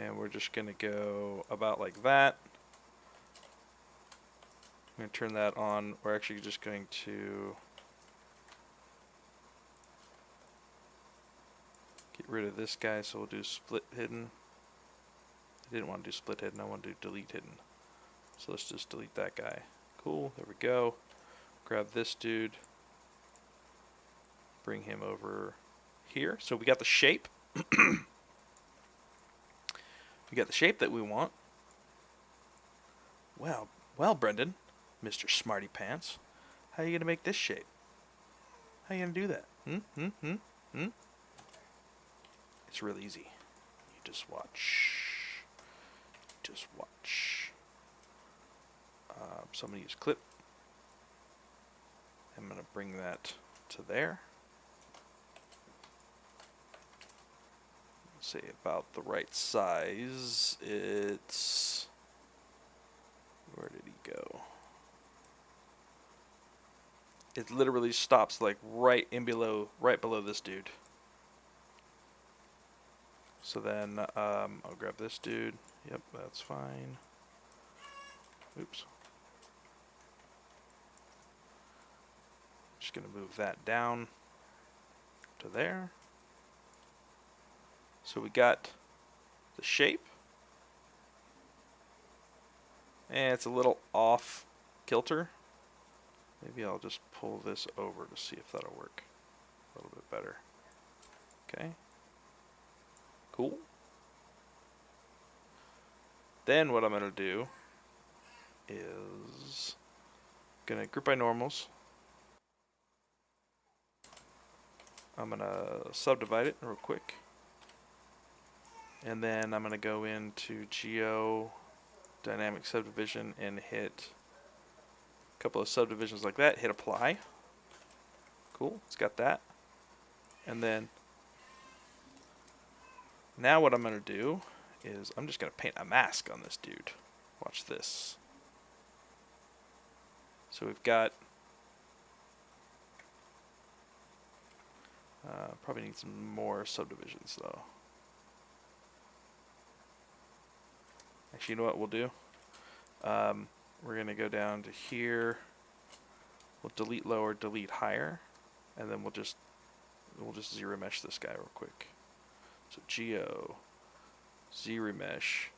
And we're just going to go about like that. I'm going to turn that on. We're actually just going to get rid of this guy, so we'll do split hidden. I didn't want to do split hidden, I want to do delete hidden. So let's just delete that guy. Cool, there we go. Grab this dude. Bring him over here. So we got the shape. We got the shape that we want. Well, Brendon, Mr. Smarty Pants, how are you going to make this shape? How are you going to do that? It's real easy. You just watch. Just watch. So I'm going to use clip. I'm going to bring that to there. Say about the right size. It's, where did he go? It literally stops like right below this dude. So then I'll grab this dude. Yep, that's fine. Oops. Just gonna move that down to there. So we got the shape, and it's a little off kilter. Maybe I'll just pull this over to see if that'll work a little bit better. Okay. Cool. Then what I'm going to do is going to group by normals. I'm going to subdivide it real quick. And then I'm going to go into Geo Dynamic Subdivision and hit a couple of subdivisions like that. Hit apply. Cool. It's got that. And then now what I'm going to do is I'm just going to paint a mask on this dude. Watch this. So we've got probably need some more subdivisions though. Actually, you know what we'll do? We're going to go down to here. We'll delete lower, delete higher, and then we'll just ZRemesh this guy real quick. So Geo, ZRemesh,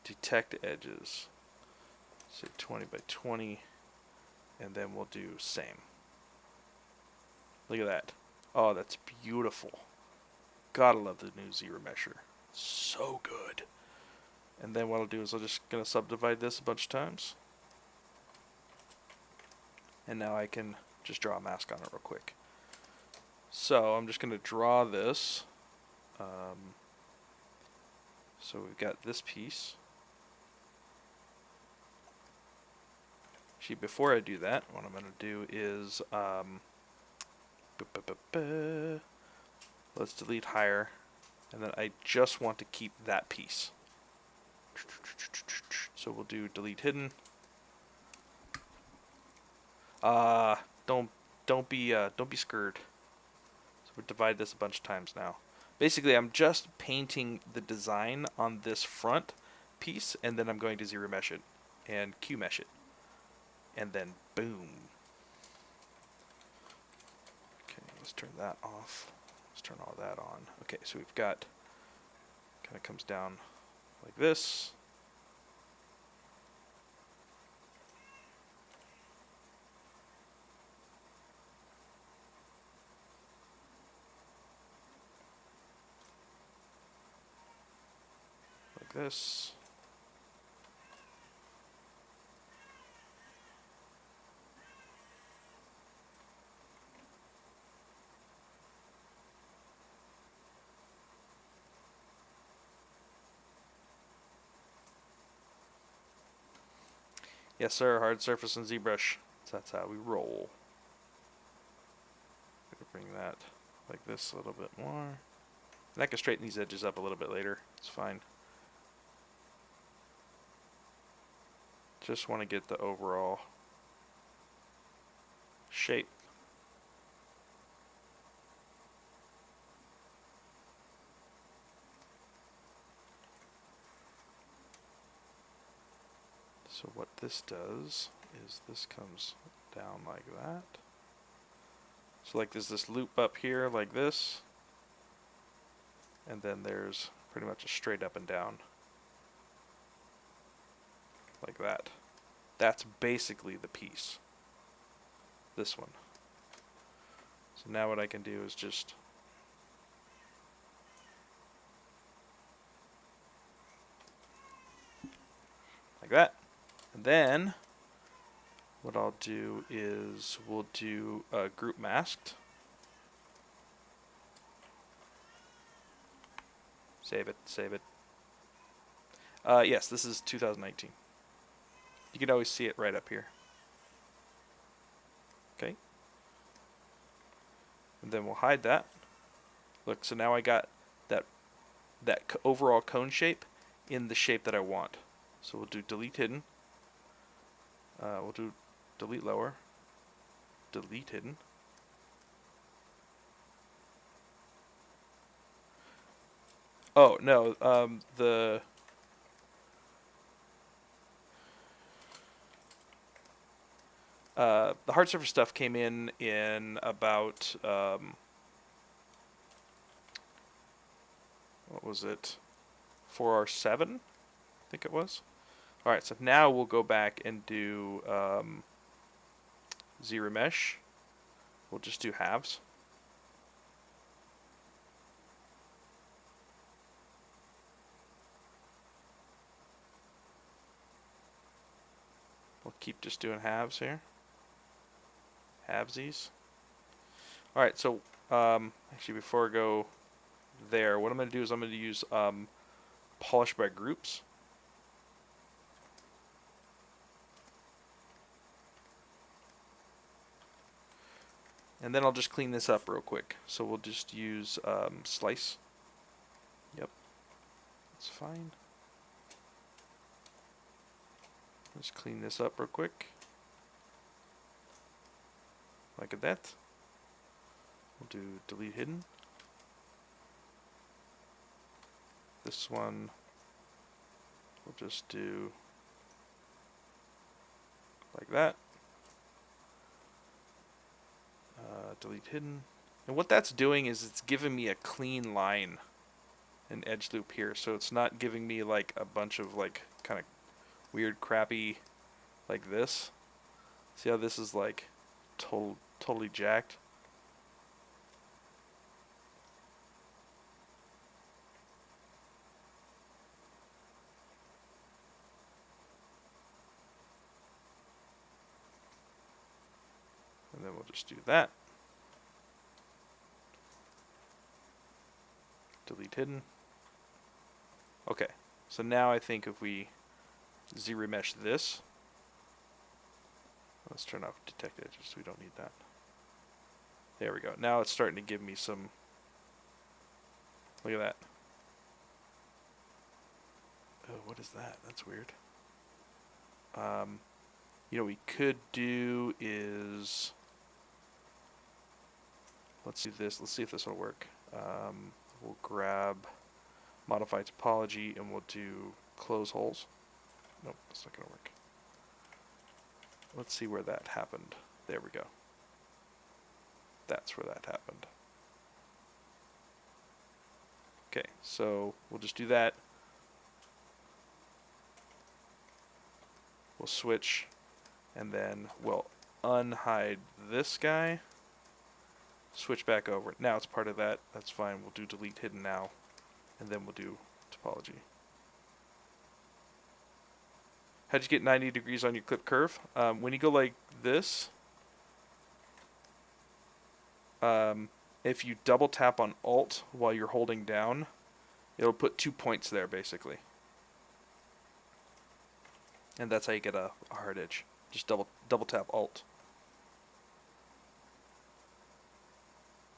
detect edges. Say 20 by 20, and then we'll do same. Look at that. Oh, that's beautiful. Gotta love the new ZRemesher. So good. And then what I'll do is I'm just gonna subdivide this a bunch of times. And now I can just draw a mask on it real quick. So I'm just gonna draw this. So we've got this piece. Actually, before I do that, what I'm gonna do is let's delete higher, and then I just want to keep that piece. So we'll do delete hidden. Don't be scared. So we'll divide this a bunch of times now. Basically, I'm just painting the design on this front piece, and then I'm going to ZRemesh it and Q-mesh it, and then boom. Okay, let's turn that off. Let's turn all that on. Okay, so we've got, kind of comes down like this. Like this. Yes, sir. Hard surface and ZBrush. So that's how we roll. Bring that like this a little bit more. And I can straighten these edges up a little bit later. It's fine. Just want to get the overall shape. So what this does is this comes down like that. So like there's this loop up here like this, and then there's pretty much a straight up and down like that. That's basically the piece. This one. So now what I can do is just like that. And then what I'll do is we'll do group masked. Save it, save it. Yes, this is 2019. You can always see it right up here. Okay. And then we'll hide that. Look, so now I got that overall cone shape in the shape that I want. So we'll do delete hidden. We'll do delete lower. Delete hidden. Oh, no, the hard surface stuff came in about, what was it, 4R7, I think it was. Alright, so now we'll go back and do ZRemesh. We'll just do halves. We'll keep just doing halves here. Halvesies. Alright, so actually before I go there, what I'm going to do is I'm going to use polish by groups. And then I'll just clean this up real quick. So we'll just use slice. Yep, that's fine. Let's clean this up real quick. Like that. We'll do delete hidden. This one we'll just do like that. Delete hidden. And what that's doing is it's giving me a clean line, an edge loop here. So it's not giving me like a bunch of like kind of weird crappy like this. See how this is like totally jacked? And then we'll just do that. Delete hidden. Okay, so now I think if we ZRemesh this, let's turn off detect edges, we don't need that. There we go. Now it's starting to give me some, look at that. Oh, what is that? That's weird. You know, what we could do is, let's do this. Let's see if this will work. We'll grab modify topology and we'll do close holes. Nope, that's not going to work. Let's see where that happened. There we go. That's where that happened. Okay, so we'll just do that. We'll switch and then we'll unhide this guy. Switch back over. Now it's part of that. That's fine. We'll do delete hidden now. And then we'll do topology. How'd you get 90 degrees on your clip curve? When you go like this, if you double tap on Alt while you're holding down, it'll put 2 points there basically. And that's how you get a hard edge. Just double tap Alt.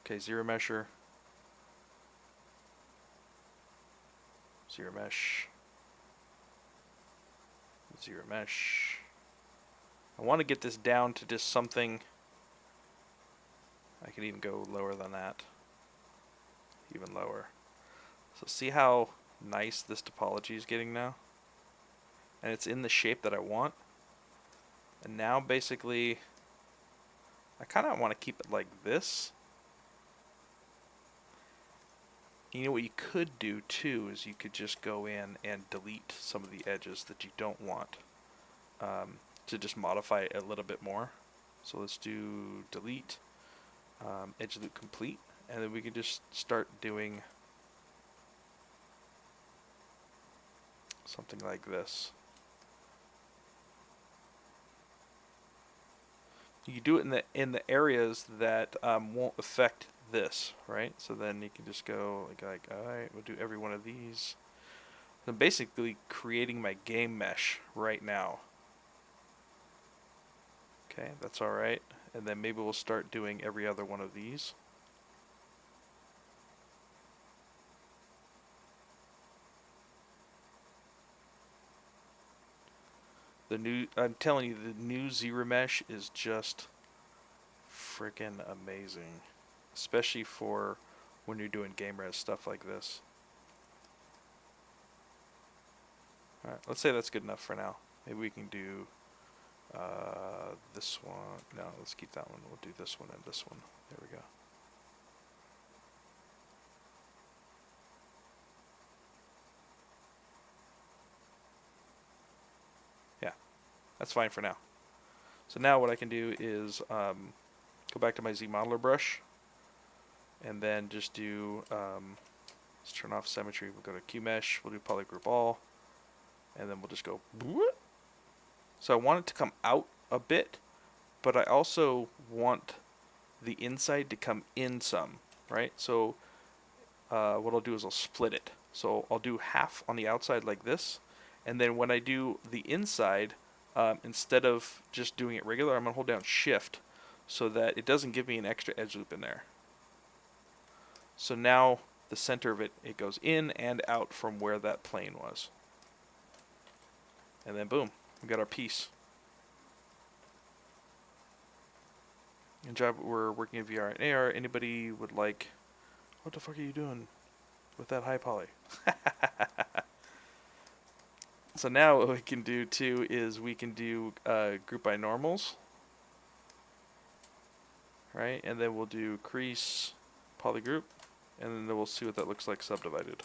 Okay, ZRemesher. ZRemesh. ZRemesh. I want to get this down to just something. I could even go lower than that. Even lower. So see how nice this topology is getting now? and it's in the shape that I want. And now basically I kind of want to keep it like this. You know what you could do too is you could just go in and delete some of the edges that you don't want, to just modify it a little bit more. So let's do delete, edge loop complete, and then we can just start doing something like this. You do it in the areas that won't affect this, right? So then you can just go like all right, we'll do every one of these. I'm basically creating my game mesh right now. Okay, that's all right. And then maybe we'll start doing every other one of these. I'm telling you, the new ZRemesher is just freaking amazing, especially for when you're doing game res stuff like this. All right, let's say that's good enough for now. Maybe we can do this one. No, let's keep that one. We'll do this one and this one. There we go. Yeah, that's fine for now. So now what I can do is go back to my ZModeler brush, and then just do, let's turn off symmetry. We'll go to QMesh. We'll do polygroup all, and then we'll just go. So I want it to come out a bit, but I also want the inside to come in some, right? So what I'll do is I'll split it. So I'll do half on the outside like this, and then when I do the inside, instead of just doing it regular, I'm going to hold down Shift so that it doesn't give me an extra edge loop in there. So now the center of it goes in and out from where that plane was. And then boom, we got our piece. Good job, we're working in VR and AR. Anybody would like, what the fuck are you doing with that high poly? So now what we can do too is we can do group by normals, right? And then we'll do crease, polygroup, and then we'll see what that looks like subdivided.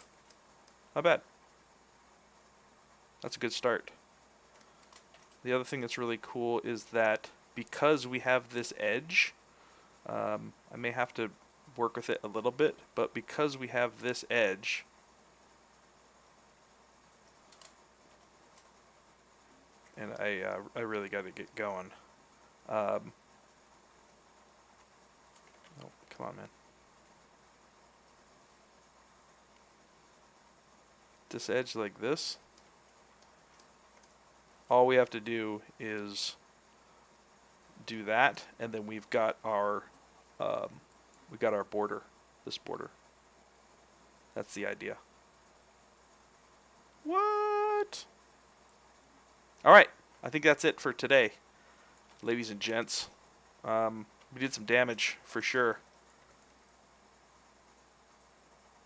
Not bad. That's a good start. The other thing that's really cool is that because we have this edge, I may have to work with it a little bit, but because we have this edge, and I really got to get going. Oh, come on, man. This edge like this, all we have to do is do that, and then we've got our border, this border. That's the idea. What? All right, I think that's it for today, ladies and gents. We did some damage for sure,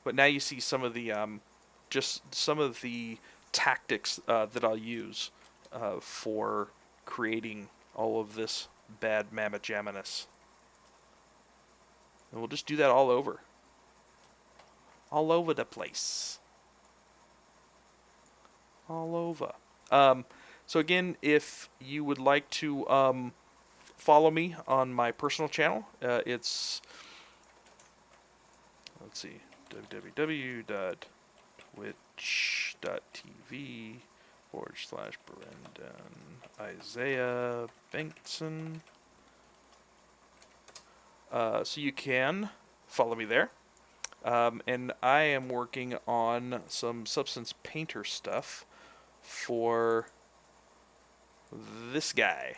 but now you see some of the just some of the tactics that I'll use for creating all of this bad mamma jamminess. And we'll just do that all over the place, all over. So again, if you would like to follow me on my personal channel, it's, let's see, www.twitch.tv/Brendon Isaiah Bengtson. So you can follow me there. And I am working on some Substance Painter stuff for this guy.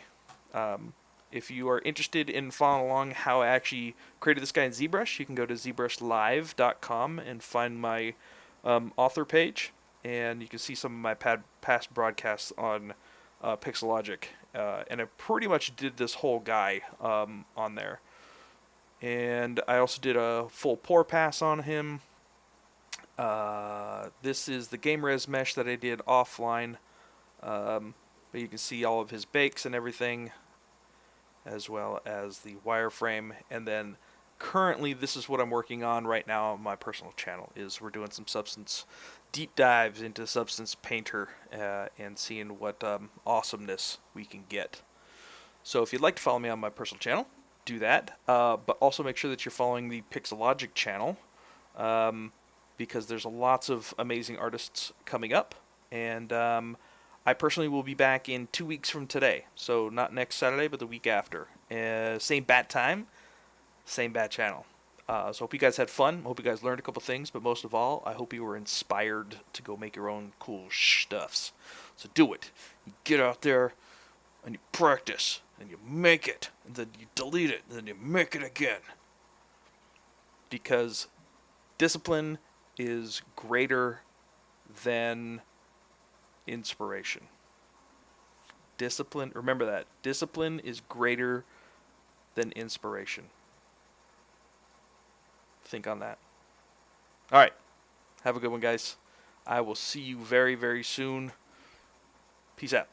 If you are interested in following along how I actually created this guy in ZBrush, you can go to zbrushlive.com and find my author page, and you can see some of my past broadcasts on Pixelogic. And I pretty much did this whole guy on there. And I also did a full pour pass on him. This is the game res mesh that I did offline. But you can see all of his bakes and everything, as well as the wireframe. And then currently, this is what I'm working on right now on my personal channel. Is we're doing some Substance deep dives into Substance Painter and seeing what awesomeness we can get. So if you'd like to follow me on my personal channel, do that. But also make sure that you're following the Pixelogic channel, because there's lots of amazing artists coming up. And I personally will be back in 2 weeks from today. So not next Saturday, but the week after. Same bat time, same bat channel. So hope you guys had fun. Hope you guys learned a couple things. But most of all, I hope you were inspired to go make your own cool stuffs. So do it. You get out there and you practice. And you make it. And then you delete it. And then you make it again. Because discipline is greater than inspiration. Discipline, remember that. Discipline is greater than inspiration. Think on that. Alright. Have a good one, guys. I will see you very, very soon. Peace out.